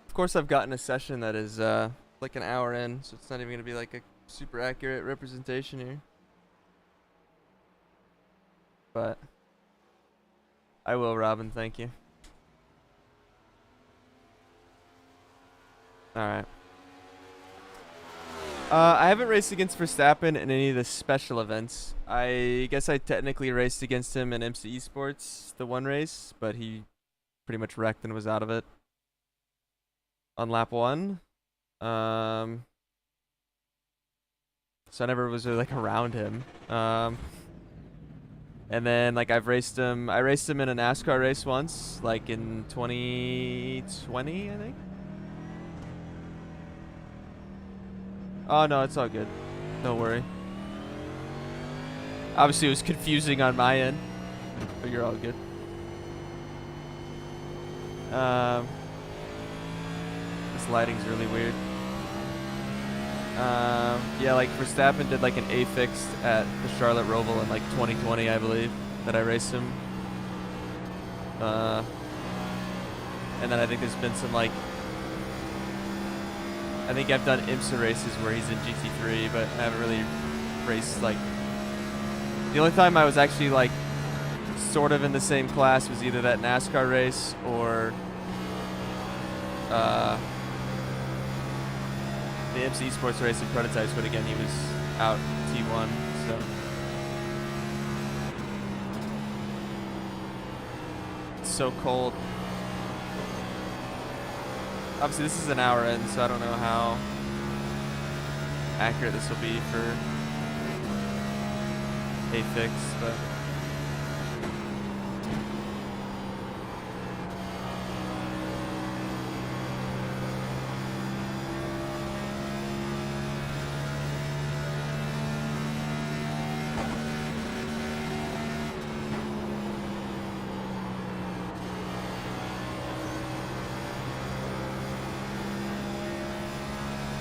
Of course, I've gotten a session that is like an hour in, so it's not even going to be like a super accurate representation here. But I will, Robin. Thank you. Alright. I haven't raced against Verstappen in any of the special events. I guess I technically raced against him in IMSA Esports, the one race, but he pretty much wrecked and was out of it on lap 1. So I never was really like around him. And then like I raced him in a NASCAR race once, like in 2020, I think. Oh no, it's all good. Don't worry. Obviously it was confusing on my end, but you're all good. This lighting's really weird. Yeah, like Verstappen did like an A fixed at the Charlotte Roval in like 2020, I believe, that I raced him. And then I think there's been some like, I think I've done IMSA races where he's in GT3, but I haven't really raced like, the only time I was actually like sort of in the same class was either that NASCAR race or the IMSA Esports race in prototypes, but again, he was out T1, so. It's so cold. Obviously, this is an hour in, so I don't know how accurate this will be for a fix, but.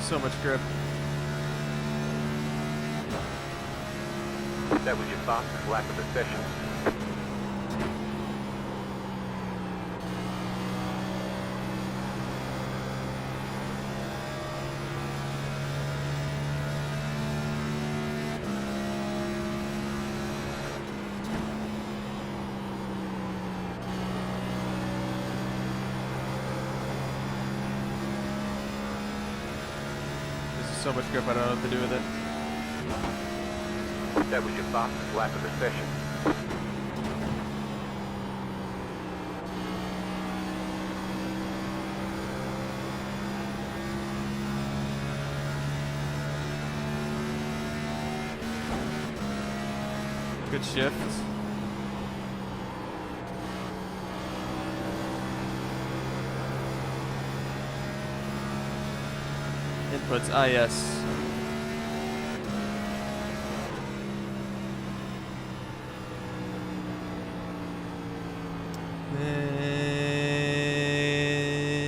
So much grip. That was your fastest lap of the session. so much grip I don't know what to do with it. That was your fastest lap of the session. Good shifts. Inputs, yes. And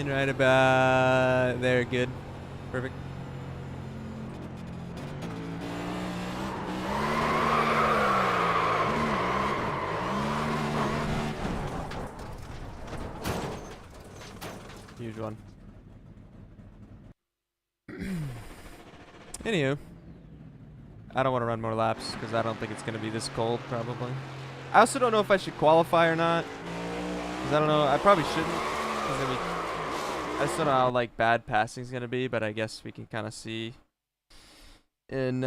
right about there, good. Perfect. Huge one. Anywho, I don't want to run more laps because I don't think it's going to be this cold, probably. I also don't know if I should qualify or not. Because I don't know. I probably shouldn't. I just don't know how like bad passing is going to be, but I guess we can kind of see in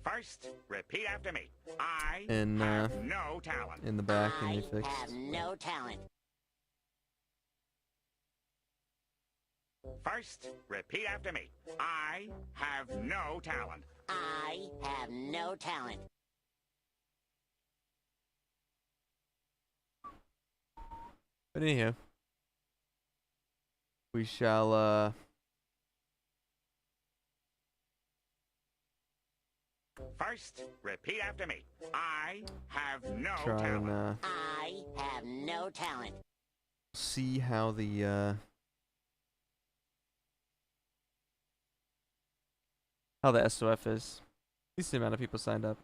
First, repeat after me. I in have no talent. in the back and you I fix. have no talent. First, repeat after me. I have no talent. I have no talent. But anyhow, we shall First, repeat after me. I have no try talent. and I have no talent. see how the SOF is. At least the amount of people signed up.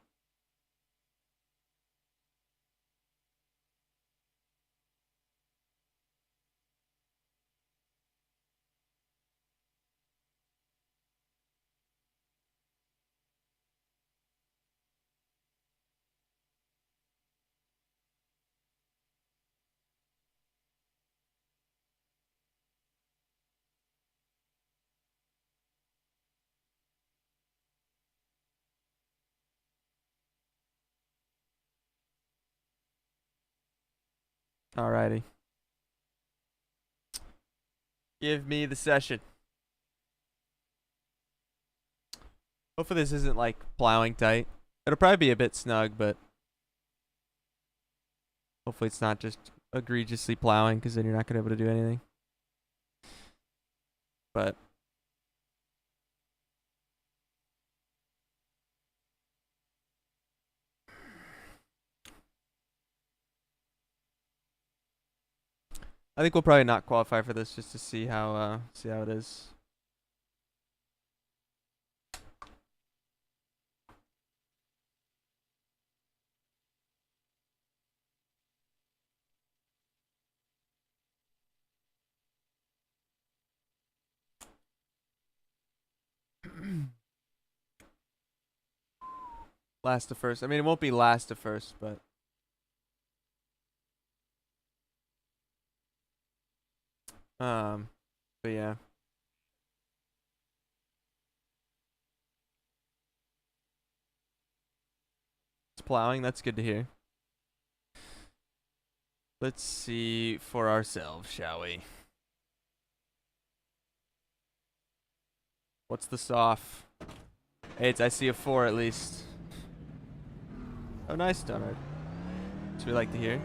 Alrighty. Give me the session. Hopefully this isn't like plowing tight. It'll probably be a bit snug, but hopefully it's not just egregiously plowing because then you're not going to be able to do anything. But I think we'll probably not qualify for this just to see how it is. Last to first. I mean, it won't be last to first, but but yeah. It's plowing, that's good to hear. Let's see for ourselves, shall we? What's the soft? Hey, I see a 4 at least. Oh, nice, Donard. That's what we like to hear.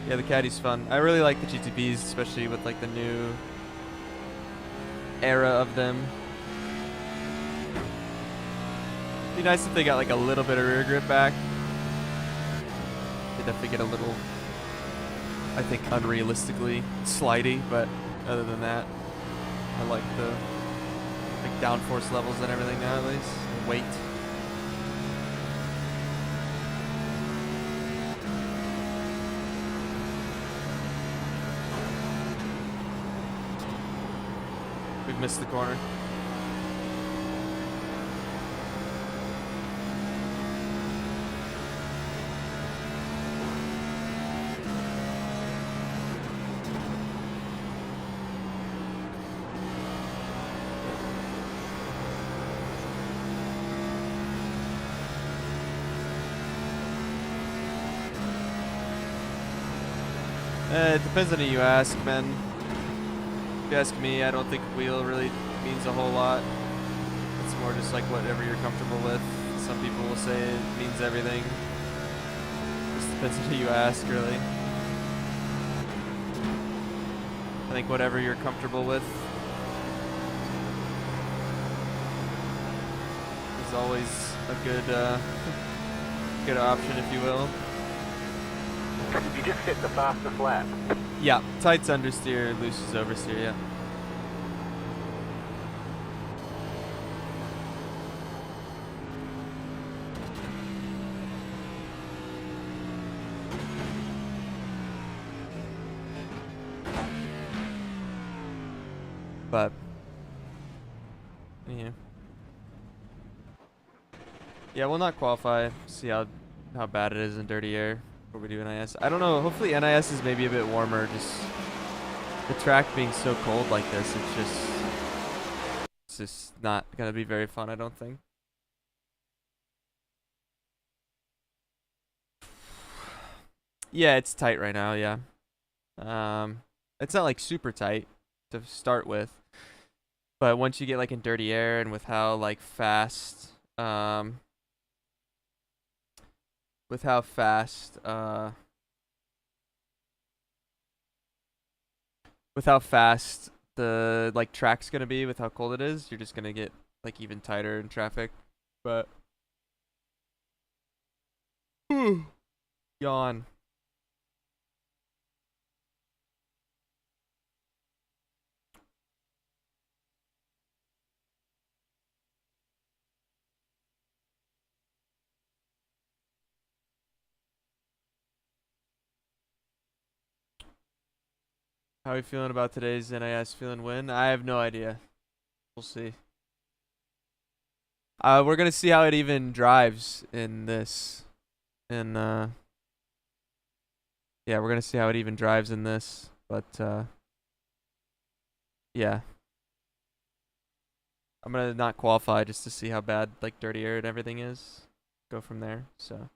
Yeah, the caddy's fun. I really like the GTPs, especially with like the new era of them. Be nice if they got like a little bit of rear grip back. They definitely get a little, I think, unrealistically slidey, but other than that, I like the big downforce levels and everything now, at least. And weight. We've missed the corner. It depends on who you ask, man. If you ask me, I don't think wheel really means a whole lot. It's more just like whatever you're comfortable with. Some people will say it means everything. Just depends on who you ask, really. I think whatever you're comfortable with is always a good good option, if you will. You just hit the fastest lap. Yeah, tight's understeer, loose is oversteer, yeah. But yeah. Yeah, we'll not qualify. See how bad it is in dirty air before we do NIS. I don't know. Hopefully NIS is maybe a bit warmer. Just the track being so cold like this, it's just not gonna be very fun, I don't think. Yeah, it's tight right now. Yeah. It's not like super tight to start with, but once you get like in dirty air and with how like fast with how fast the like track's gonna be, with how cold it is, you're just gonna get like even tighter in traffic. But yawn. How are we feeling about today's NIS? Feeling win? I have no idea. We'll see. We're gonna see how it even drives in this. And yeah, we're gonna see how it even drives in this. But yeah. I'm gonna not qualify just to see how bad like dirty air and everything is. Go from there. So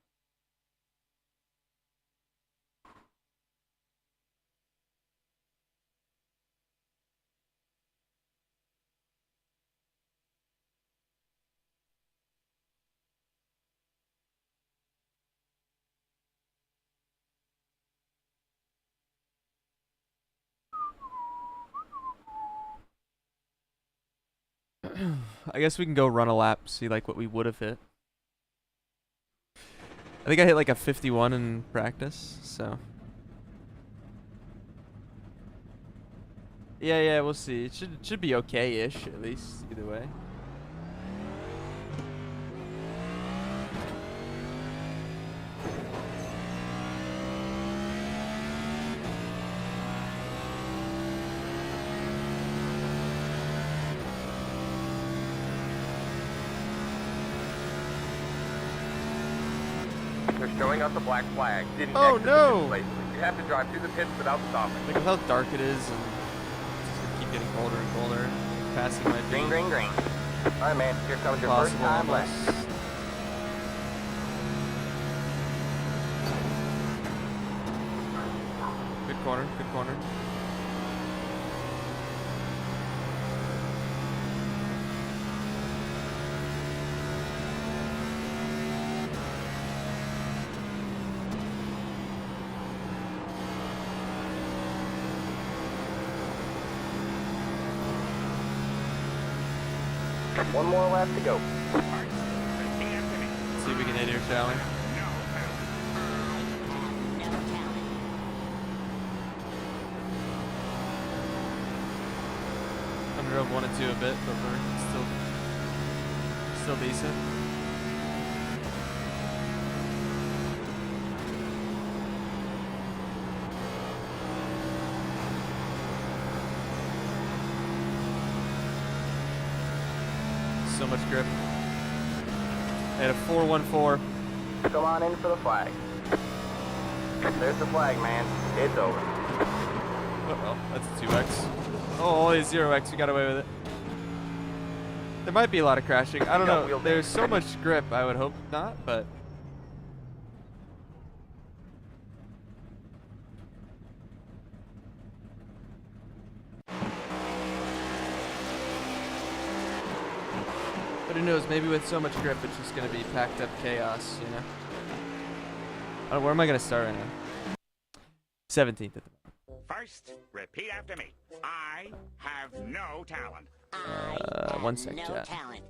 I guess we can go run a lap, see like what we would have hit. I think I hit like a 51 in practice, so. Yeah, we'll see. It should be okay-ish, at least, either way. They're showing us a black flag. Didn't Oh, exit the no! pit place. You have to drive through the pits without stopping. Look at how dark it is, and it's just gonna keep getting colder and colder. Passing my Green, green, green. All right, man. Here comes your first impossible time almost. left. Good corner, good corner. One more lap to go. Let's see if we can hit here, shall we? No talent. Under 1 and 2 a bit, but we're still decent. So much grip. At a 414. Come on in for the flag. There's the flag, man. It's over. Uh-oh, that's a 2x. Oh, only a 0x. We got away with it. There might be a lot of crashing. I don't know. There's so much grip. I would hope not, but. Who knows? Maybe with so much grip, it's just gonna be packed up chaos. You know. Oh, where am I gonna start right now? 17th at the moment. First, repeat after me. I have no talent. I have one sec, no chat. talent.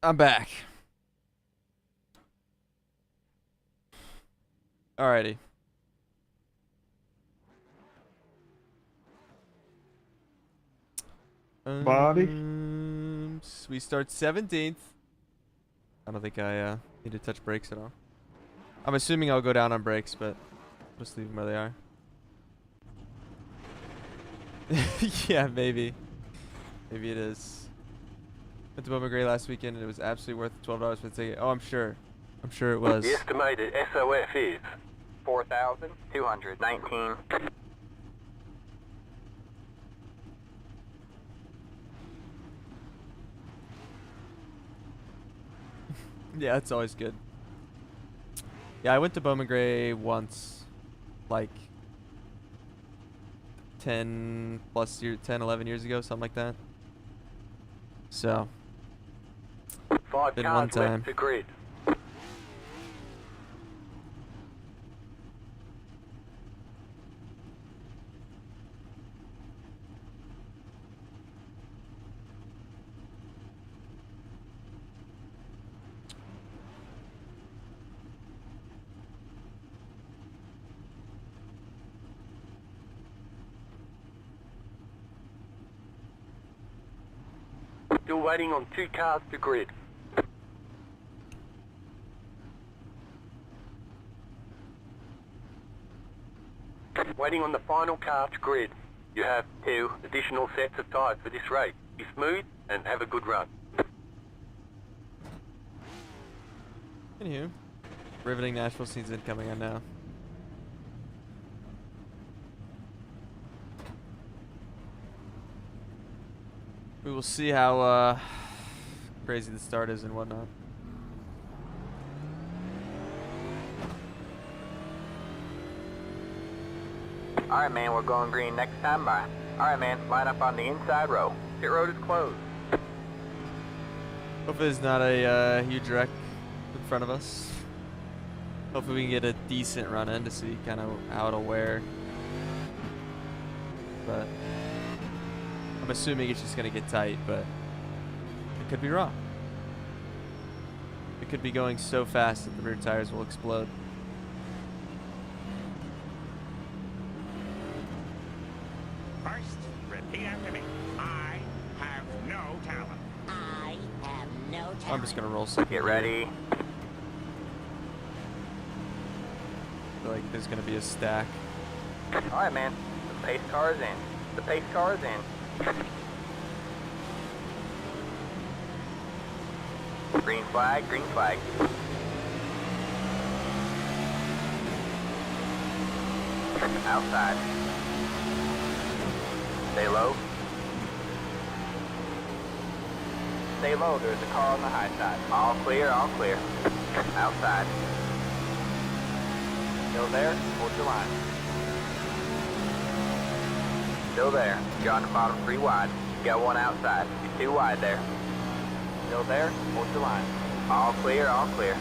I'm back. Alrighty. Body. We start 17th. I don't think I need to touch brakes at all. I'm assuming I'll go down on brakes, but just leave them where they are. Yeah, maybe. Maybe it is. Went to Bowman Gray last weekend and it was absolutely worth the $12 for the ticket. Oh, I'm sure. I'm sure it was. The estimated SOF is 4,219. Yeah, it's always good. Yeah, I went to Bowman Gray once, like 10 plus year, 10, 11 years ago, something like that. So, 5 been one cars time. left to grid. Still waiting on 2 cars to grid. Waiting on the final car to grid. You have 2 additional sets of tyres for this race. Be smooth and have a good run. Anywho, riveting Nashville season coming on now. We will see how crazy the start is and whatnot. Alright man, we're going green next time by. Alright man, line up on the inside row. Pit road is closed. Hopefully there's not a huge wreck in front of us. Hopefully we can get a decent run in to see kind of how it'll wear. But I'm assuming it's just going to get tight, but it could be wrong. It could be going so fast that the rear tires will explode. First, repeat after me. I have no talent. I have no talent. I'm just going to roll second. Get ready. I feel like there's going to be a stack. Alright man, the pace car is in. The pace car is in. Green flag, green flag. Outside. Stay low. Stay low, there's a car on the high side. All clear, all clear. Outside. Still there, hold your line. Still there. You're on the bottom 3 wide. You got 1 outside. You're 2 wide there. Still there, hold your line. All clear, all clear.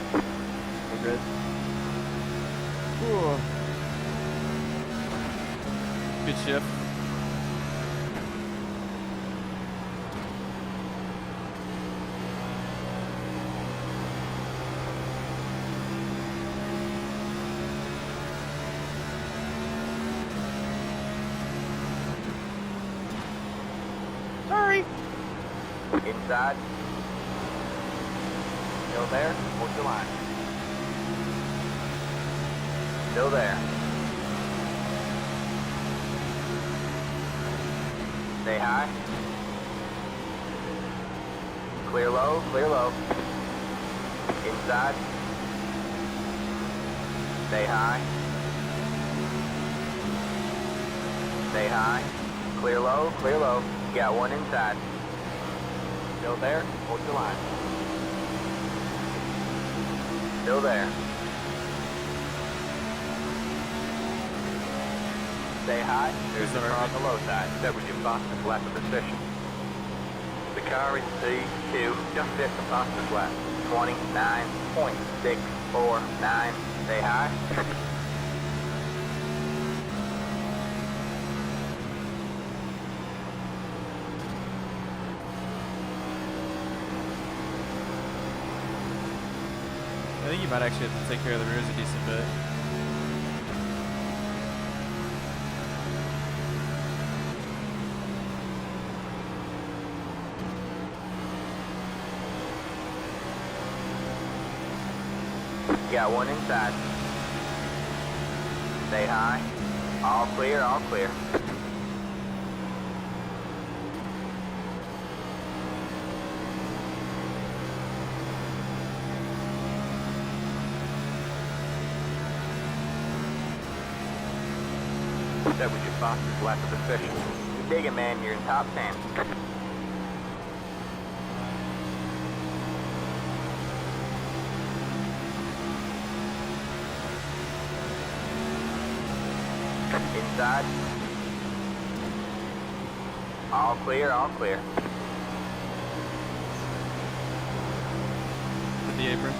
the grid. Ooh. Good shift. Sorry. Inside. Still there? Hold your line. Still there. Stay high. Clear low, clear low. Inside. Stay high. Stay high. Clear low, clear low. You got one inside. Still there? Hold your line. Still there. Stay high. There's a car on the low side. That was your fastest lap of the session. The car in C2 just hit the fastest lap. 29.649. Stay high. I think you might actually have to take care of the rears a decent bit. Got one inside. Stay high. All clear, all clear. That was your fastest lap of the session. You dig it, man. You're in top 10. Inside. All clear, all clear. With the apron.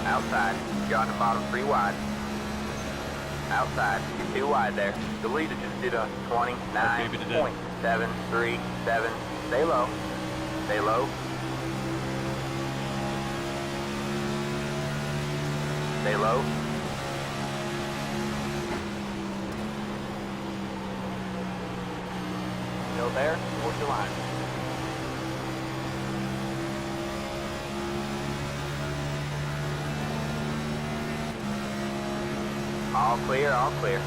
Outside. You're on the bottom 3 wide. Outside. You're 2 wide there. The leader just did a 29.737. Stay low. Stay low. Stay low. Still there? Hold your line. All clear, all clear.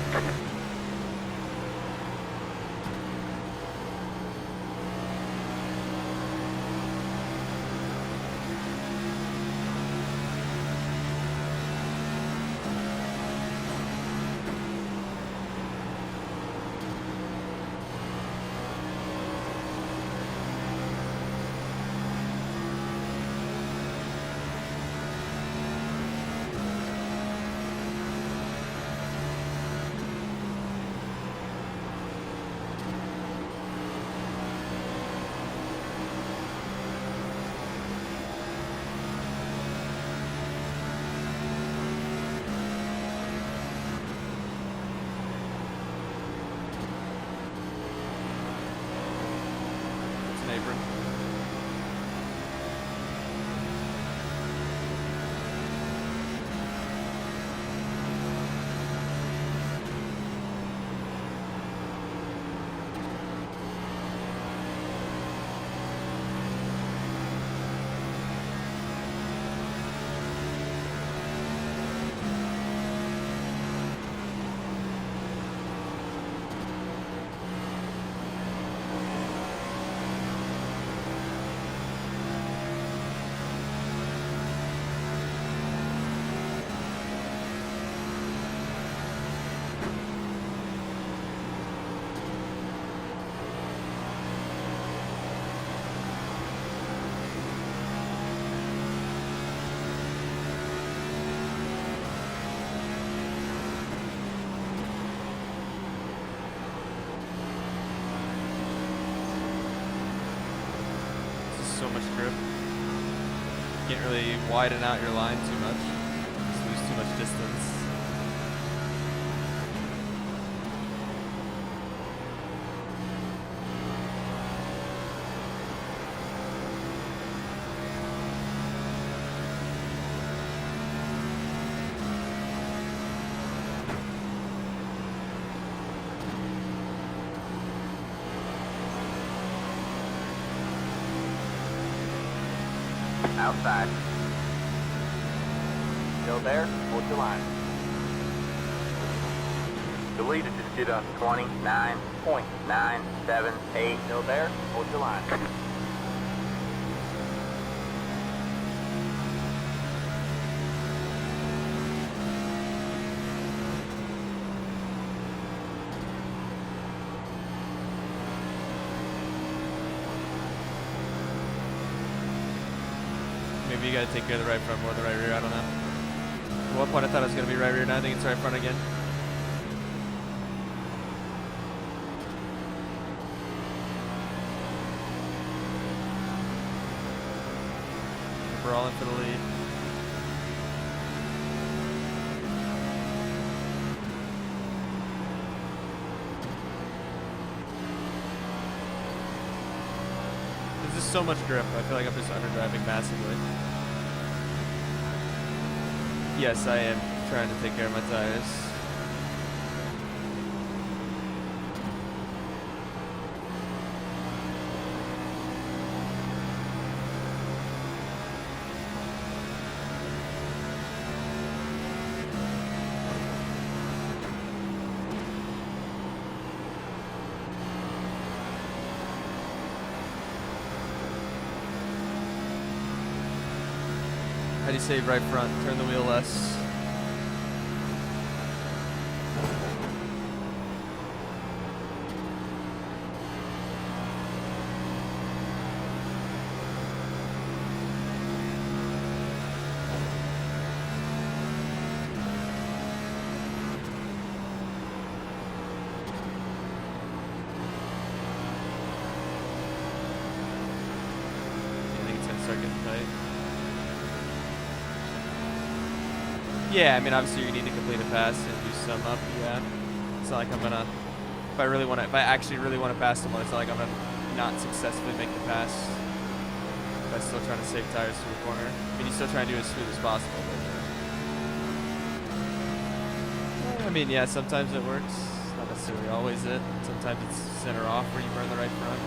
It's an apron. So much grip. can't really widen out your line too much. Just lose too much distance. Outside. Still there? Hold your line. The leader just did a 29.978. Still there? Hold your line. Maybe you gotta take care of the right front more than the right rear, I don't know. At one point I thought it was gonna be right rear, now I think it's right front again. We're all in for the lead. There's just so much grip. I feel like I'm just underdriving massively. Yes, I am trying to take care of my tires. How do you say right front? Turn the wheel less. Yeah, I mean, obviously you need to complete a pass and do some up. Yeah, it's not like I'm gonna. If I actually really want to pass someone, it's not like I'm gonna not successfully make the pass. If I'm still trying to save tires through the corner. I mean, you still try and do it as smooth as possible. But, I mean, yeah, sometimes it works. Not necessarily always it. Sometimes it's center off where you burn the right front.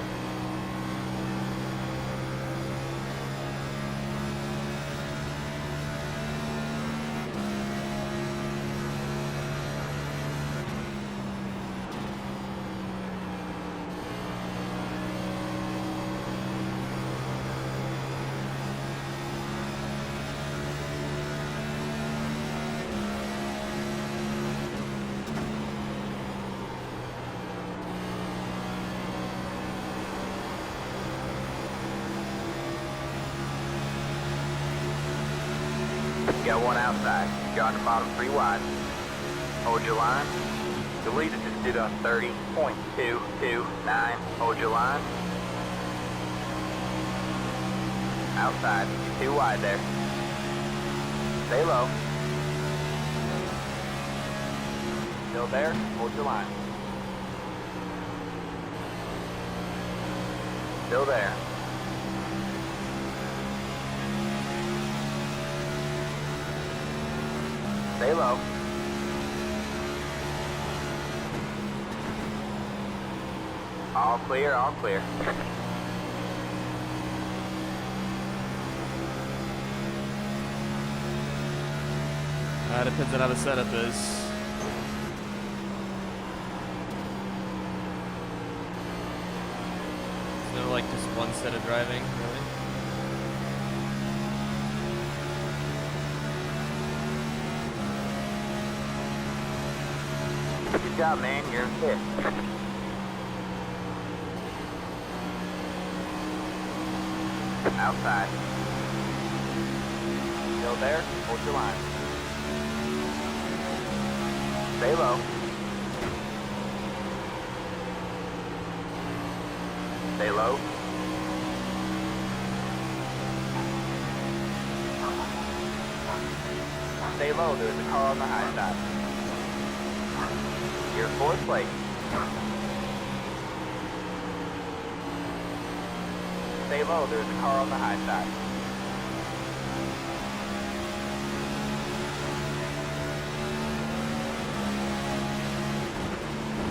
Got one outside. You're on the bottom 3 wide. Hold your line. The leader just did a 30.229. Hold your line. Outside. 2 wide there. Stay low. Still there? Hold your line. Still there. Stay low. All clear, all clear. Depends on how the setup is. Is there like just one set of driving, really? Good job, man. You're in fifth. Outside. Still there? Hold your line. Stay low. Stay low. low, there's a car on the high side. You're 4th place. Stay low, there's a car on the high side.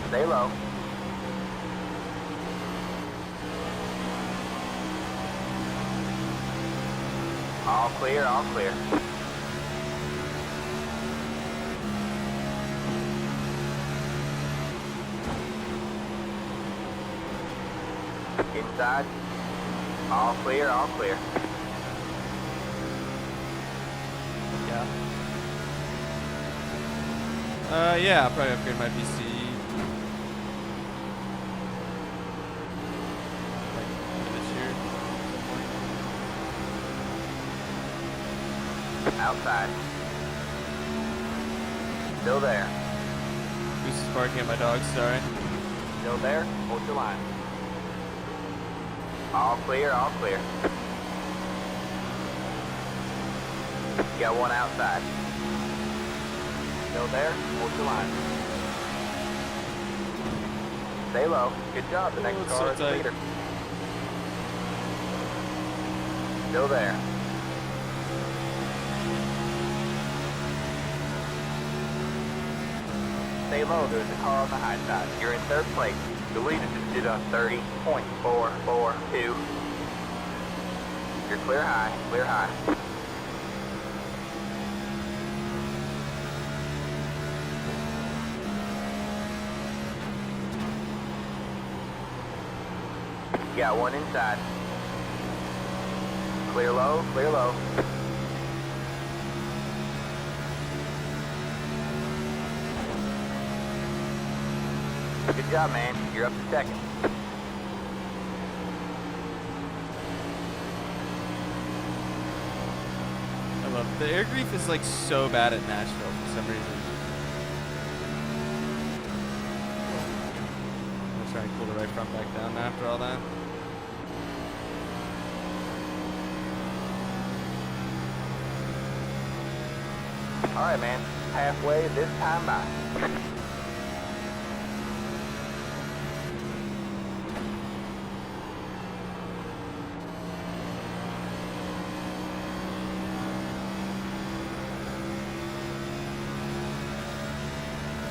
Stay low. All clear, all clear. Inside. All clear, all clear. Yeah. Yeah, I'll probably upgrade my PC. Like, this year. Outside. Still there. Goose is barking at my dog, sorry. Still there. Hold your line. All clear, all clear. Got one outside. Still there. Hold your line. Stay low. Good job. The next it's car so is the tight. leader. Still there. Stay low. There's a car on the high side. You're in 3rd place. The leader just did a 30.442. You're clear high. Clear high. Got one inside. Clear low, clear low. Good job, man. You're up to 2nd. I love the air grief is like so bad at Nashville for some reason. I'm trying to pull the right front back down after all that. Alright, man. Halfway this time by.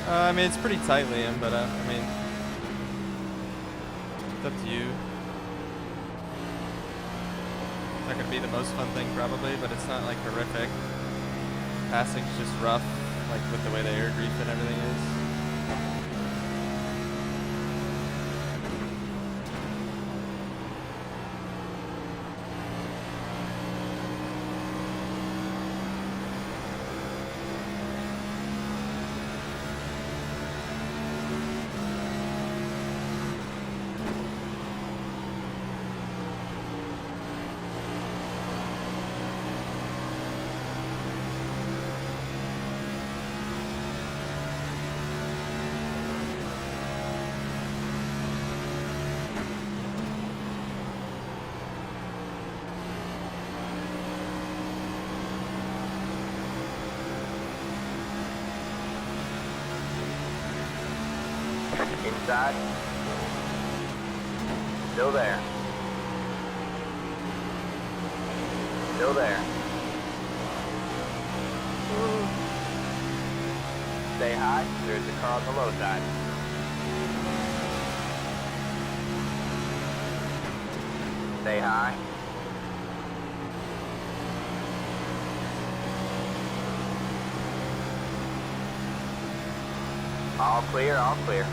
I mean, it's pretty tight, Liam, but I mean, it's up to you. It's not gonna be the most fun thing probably, but it's not like horrific. Passing's just rough, like with the way the air grief and everything is. Inside. Still there. Still there. Stay high. There's a car on the low side. Stay high. All clear, all clear.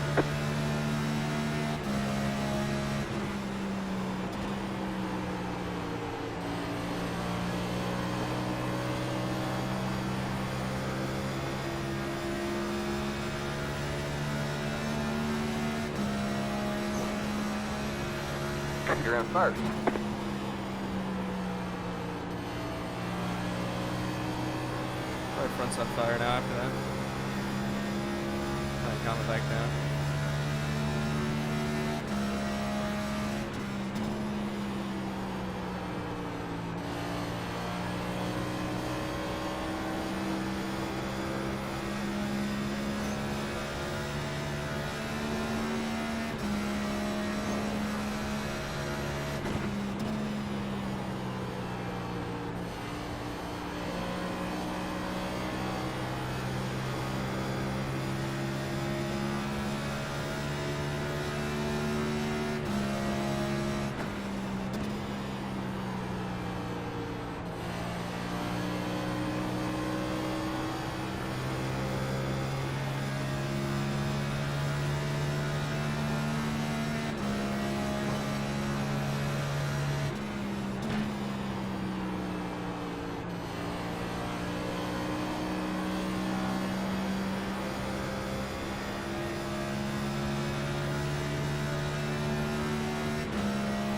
You're in 1st. Probably front's on fire now after that. Calm it back down.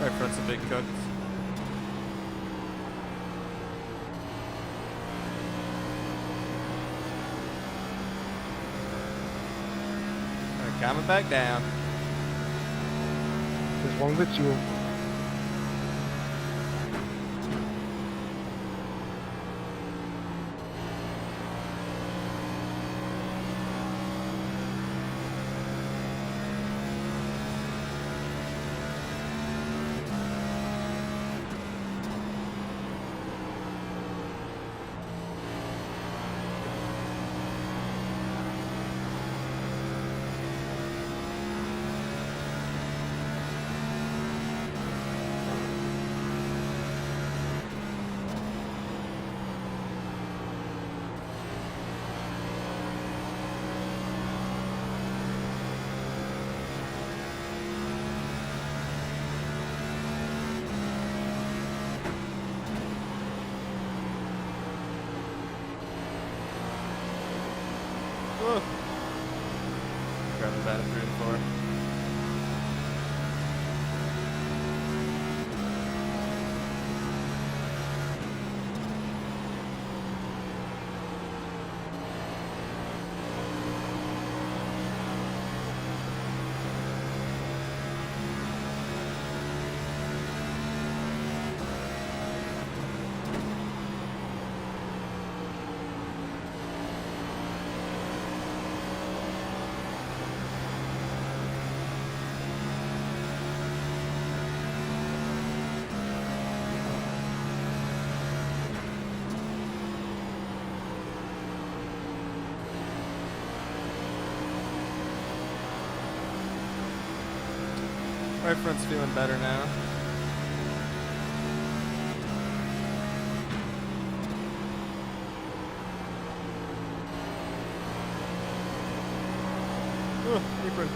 Right front's a big cooked. Alright, coming back down. There's one with you. Whoa. Grabbing that at 3 and 4. Right front's feeling better now. Apron.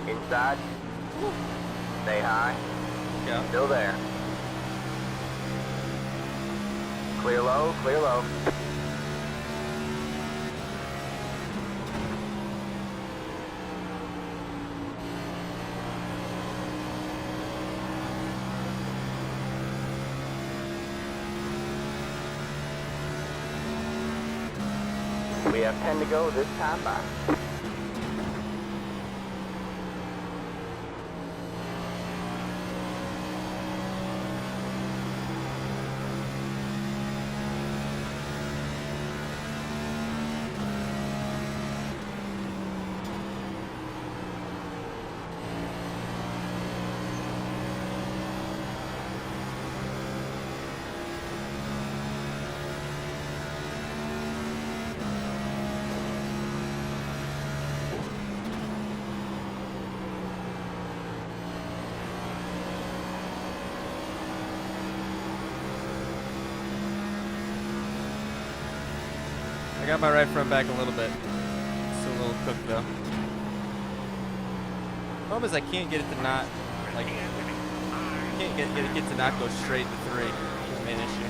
Inside. Stay high. Yeah. Still there. Clear low, clear low. We have 10 to go this time by. I got my right front back a little bit. Still a little cooked though. Problem is I can't get it to not, like, can't get it to not go straight to 3. That's the main issue.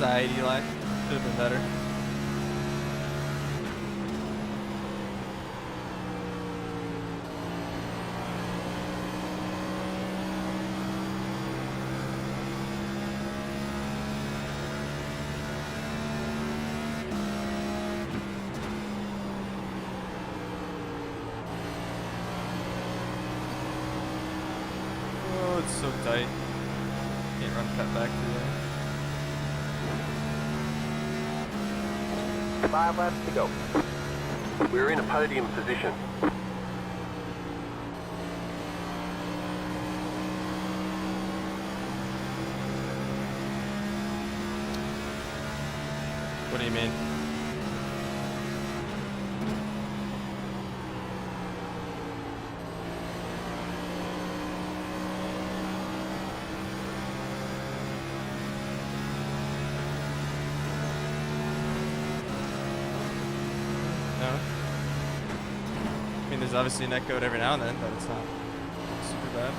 side, Eli. Should have been better. Oh, it's so tight. Can't run cut back through there. 5 laps to go. We're in a podium position. What do you mean? No? I mean, there's obviously a netcode every now and then, but it's not super bad.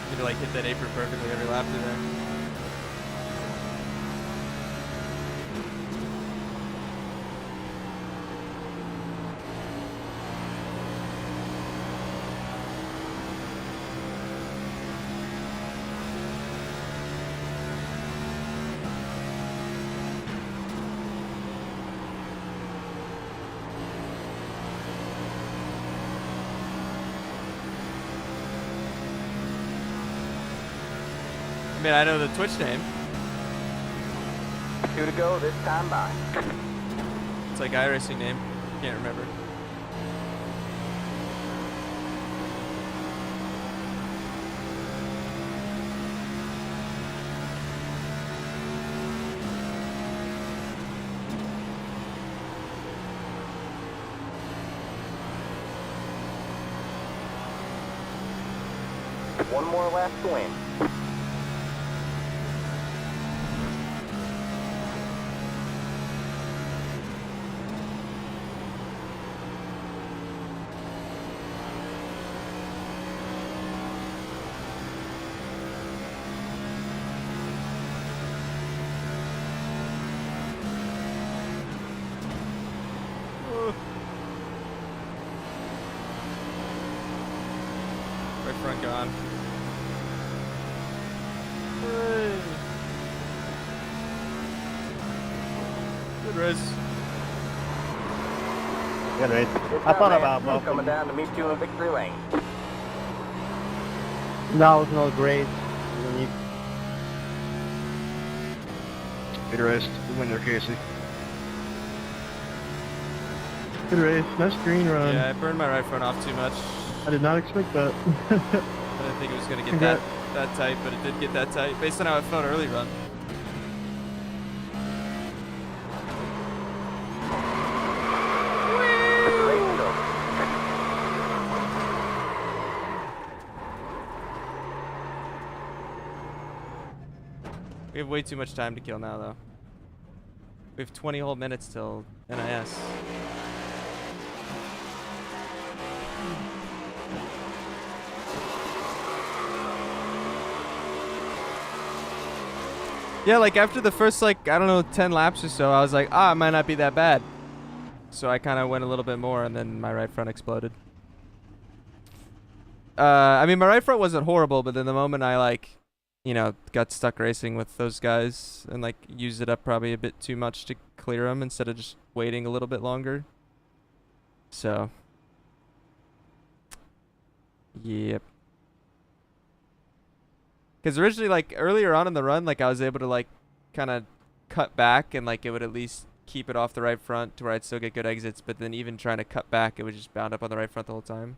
You to like hit that apron perfectly every lap through there. I mean, I know the Twitch name. 2 to go this time by. It's like iRacing name. Can't remember. One more lap to win. Right front gone. Hey. Good race. Good race. It's I thought not about bad. muffing. Coming down to meet you in victory lane. That was no great. Good race. Good win there, Casey. Good race. Nice green run. Yeah, I burned my right front off too much. I did not expect that. I didn't think it was going to get that tight, but it did get that tight based on how it felt early run. We have way too much time to kill now, though. We have 20 whole minutes till NIS. Yeah, like after the first, like, I don't know, 10 laps or so, I was like, it might not be that bad. So I kind of went a little bit more, and then my right front exploded. I mean, my right front wasn't horrible, but then the moment I, like, you know, got stuck racing with those guys and, like, used it up probably a bit too much to clear them instead of just waiting a little bit longer. So, yep. Because originally, like, earlier on in the run, like, I was able to, like, kind of cut back and, like, it would at least keep it off the right front to where I'd still get good exits. But then even trying to cut back, it would just bound up on the right front the whole time.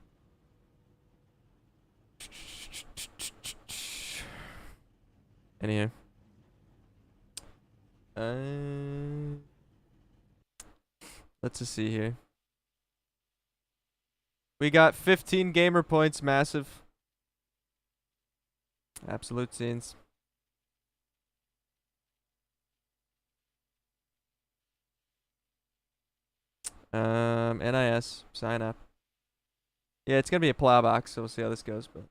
Anywho. Let's just see here. We got 15 gamer points, massive. Absolute scenes. NIS, sign up. Yeah, it's gonna be a plow box, so we'll see how this goes. But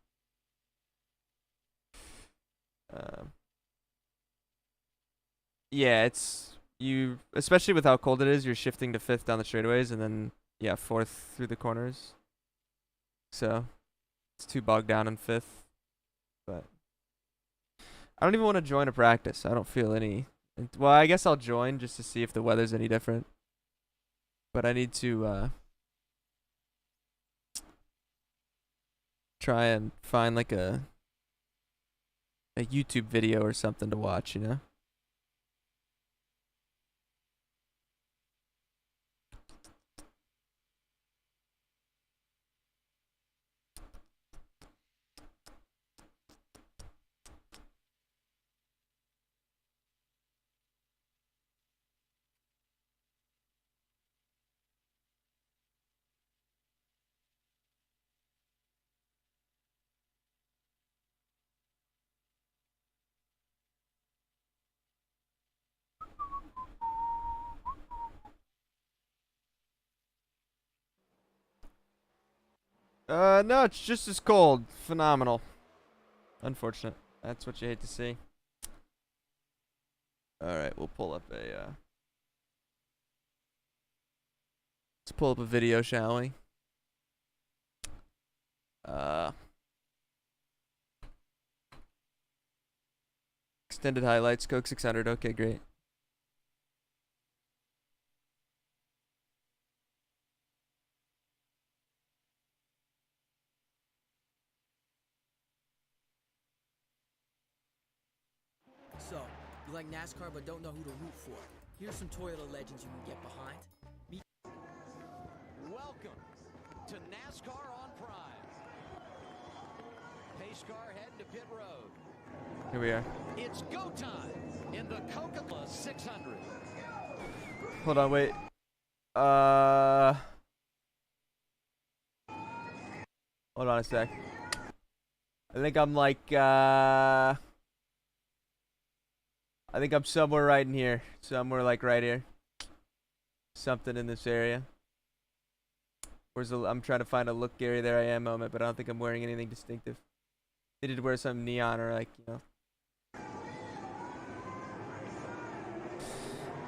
yeah, it's you, especially with how cold it is. You're shifting to fifth down the straightaways, and then yeah, fourth through the corners. So it's too bogged down in fifth. But I don't even want to join a practice. I don't feel any. Well, I guess I'll join just to see if the weather's any different. But I need to try and find like a YouTube video or something to watch, you know? No, it's just as cold. Phenomenal. Unfortunate. That's what you hate to see. Alright, we'll pull up a, let's pull up a video, shall we? Extended highlights, Coke 600. Okay, great. So, you like NASCAR but don't know who to root for? Here's some Toyota legends you can get behind. Welcome to NASCAR on Prime. Pace car heading to pit road. Here we are. It's go time in the Coca-Cola 600. Hold on, wait. Hold on a sec. I think I'm like, I think I'm somewhere right in here. Somewhere like right here. Something in this area. Where's the, I'm trying to find a look Gary there I am moment, but I don't think I'm wearing anything distinctive. They did wear some neon or like, you know.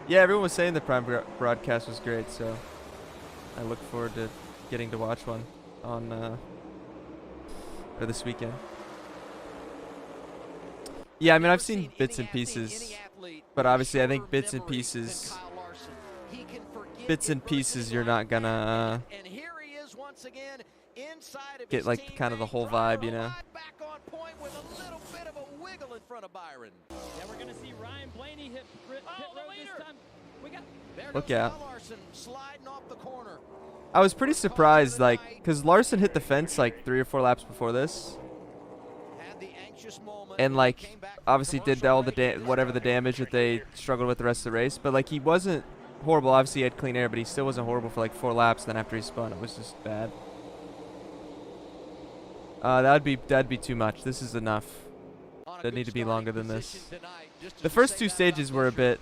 Yeah, everyone was saying the Prime broadcast was great, so I look forward to getting to watch one on or this weekend. Yeah, I mean, I've seen bits and pieces, but obviously I think bits and pieces you're not gonna get like kind of the whole vibe, you know. Yeah, we're gonna see Ryan Blaney hit pit road this time. Look out. I was pretty surprised, like, because Larson hit the fence like 3 or 4 laps before this. And, like, obviously did all the whatever the damage that they struggled with the rest of the race. But, like, he wasn't horrible. Obviously, he had clean air, but he still wasn't horrible for, like, 4 laps. Then after he spun, it was just bad. That'd be too much. This is enough. That'd need to be longer than this. The first 2 stages were a bit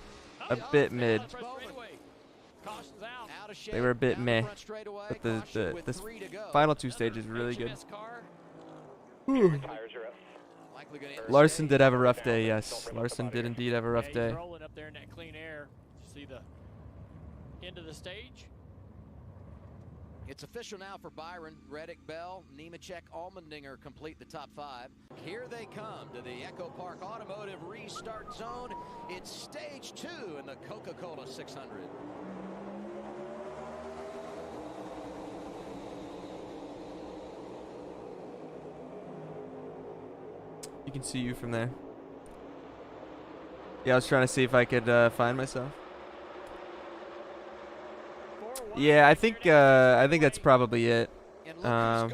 mid. They were a bit meh. But the final 2 stages were really good. Whew. Larson did have a rough day, yes. Larson did indeed have a rough day. Rolling up there in that clean air. See the end of the stage? It's official now for Byron, Reddick, Bell, Nemechek, Allmendinger complete the top 5. Here they come to the Echo Park Automotive Restart Zone. It's stage 2 in the Coca-Cola 600. You can see you from there. Yeah, I was trying to see if I could find myself. Yeah, I think that's probably it. I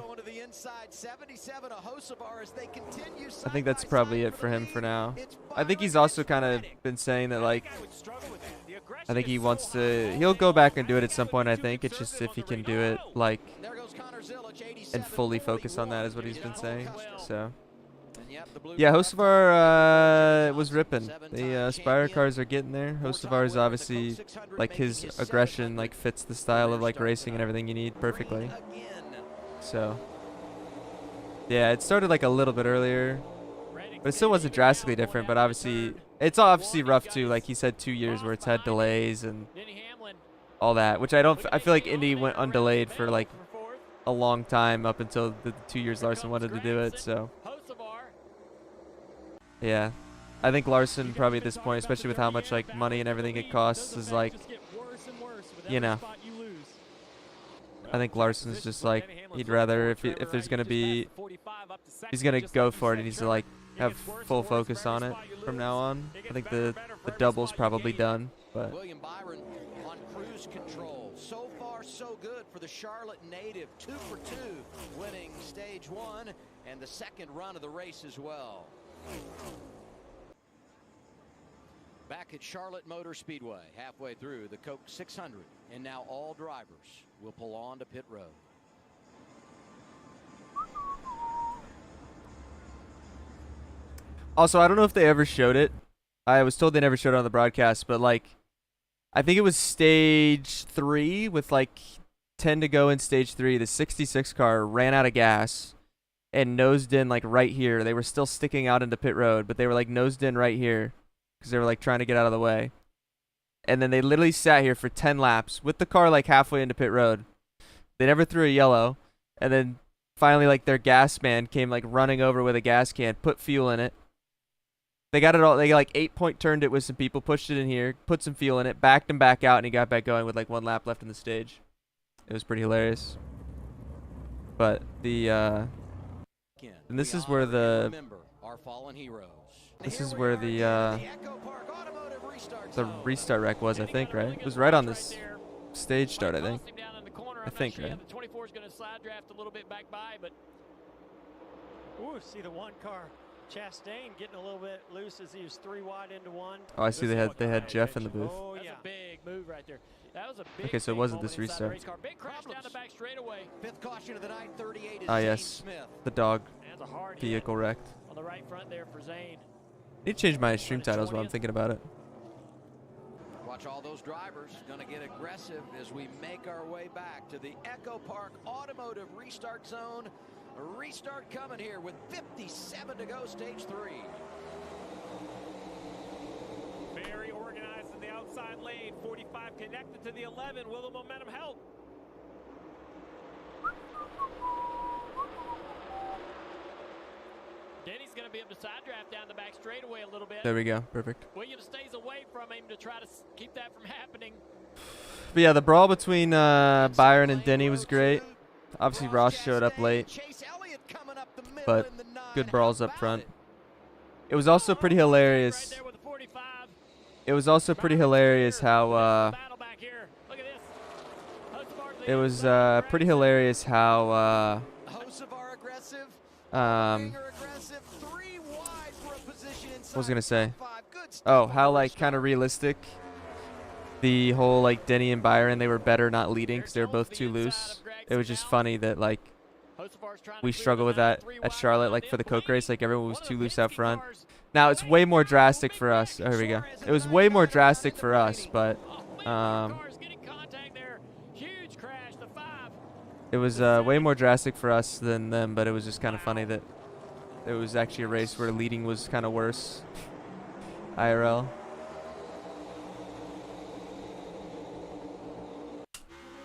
think that's probably it for him for now. I think he's also kind of been saying that, like, I think he wants to, he'll go back and do it at some point, I think. It's just if he can do it, like, and fully focus on that is what he's been saying, so. Yeah, Heusinkveld was ripping. The Spire cars are getting there. Heusinkveld is obviously, like, his aggression, like, fits the style of, like, racing and everything you need perfectly. So, yeah, it started, like, a little bit earlier. But it still wasn't drastically different, but obviously, it's obviously rough, too. Like, he said 2 years where it's had delays and all that, which I feel like Indy went undelayed for, like, a long time up until the 2 years Larson wanted to do it, so. Yeah, I think Larson probably at this point, especially with how much like money and everything it costs, is like, you know, I think Larson's just like, he'd rather if there's gonna be, he's gonna go for it and he's to like have full focus on it from now on. I think the double's probably done, but. William Byron on cruise control. So far, so good for the Charlotte native. 2 for 2, winning stage 1 and the second run of the race as well. Back at Charlotte Motor Speedway, halfway through the Coke 600, and now all drivers will pull on to pit road. Also, I don't know if they ever showed it. I was told they never showed it on the broadcast, but like, I think it was stage 3 with like 10 to go in stage 3. The 66 car ran out of gas and nosed in like right here. They were still sticking out into pit road, but they were like nosed in right here because they were like trying to get out of the way. And then they literally sat here for 10 laps with the car like halfway into pit road. They never threw a yellow. And then finally like their gas man came like running over with a gas can, put fuel in it. They got it all. They like 8-point turned it with some people, pushed it in here, put some fuel in it, backed him back out, and he got back going with like 1 lap left in the stage. It was pretty hilarious. But the and this is where the restart wreck was, I think, right? It was right on this stage start, I think. I think, right? The 24 is going to slide draft a little bit back by, but ooh, see the 1 car. Chastain getting a little bit loose as he was 3 wide into 1. Oh, I see they had Jeff in the booth. Oh, yeah. That's a big move right there. That was a big, okay, so it wasn't this restart. Big crash down the back straightaway. 5th caution of the night, 38 is ah, yes. The dog vehicle wrecked. On the right front there for Zane. I need to change my stream titles while I'm thinking about it. Watch all those drivers. Going to get aggressive as we make our way back to the Echo Park Automotive Restart Zone. A restart coming here with 57 to go, stage 3. Very organized in the outside lane. 45 connected to the 11. Will the momentum help? Denny's going to be able to side draft down the back straightaway a little bit. There we go. Perfect. Williams stays away from him to try to keep that from happening. But yeah, the brawl between Byron and Denny was great. Obviously, Ross showed up late, but good brawls up front. It was also pretty hilarious. It was also pretty hilarious how it was pretty hilarious how what was I gonna say? Oh, how like kind of realistic the whole like Denny and Byron, they were better not leading because they were both too loose. It was just funny that like we struggle with that at Charlotte, like for the Coke race, like everyone was too loose out front. Now it's way more drastic for us. Oh, here we go. It was way more drastic for us, but it was way more drastic for us than them. But it was just kind of funny that it was actually a race where leading was kind of worse. IRL.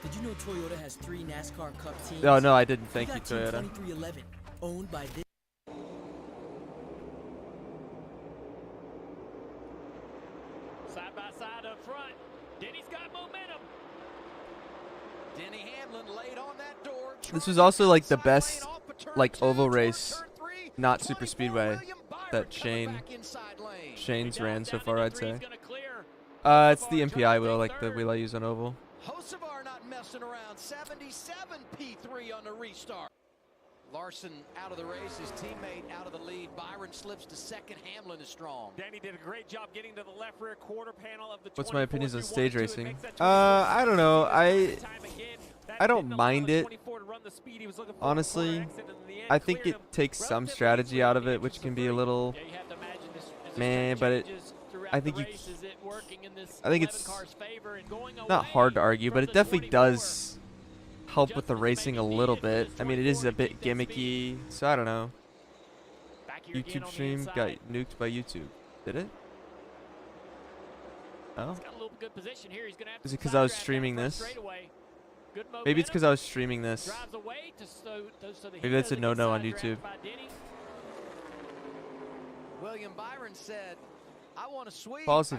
Did you know Toyota has 3 NASCAR Cup teams? Oh, no, I didn't. Thank you, Team Toyota. 2311, owned by this. Side by side up front. Denny's got momentum. Denny Hamlin laid on that door. This was also like the best like oval race, not super speedway, that Shane's ran so far, I'd say. It's the MPI wheel, like the wheel I use on oval. Heusinkveld not messing around. 77 P3 on the restart. Larson out of the race, his teammate out of the lead. Byron slips to second. Hamlin is strong. Danny did a great job getting to the left rear quarter panel of the. What's my opinions on stage racing? I don't know. I don't mind it. Honestly, I think it takes some strategy out of it, which can be a little meh, but I think it's not hard to argue, but it definitely does help with the racing a little bit. I mean, it is a bit gimmicky, so I don't know. YouTube stream got nuked by YouTube. Did it? Oh. Is it because I was streaming this? Maybe it's because I was streaming this. Maybe that's a no-no on YouTube. William Byron said, I want to sweep. Policy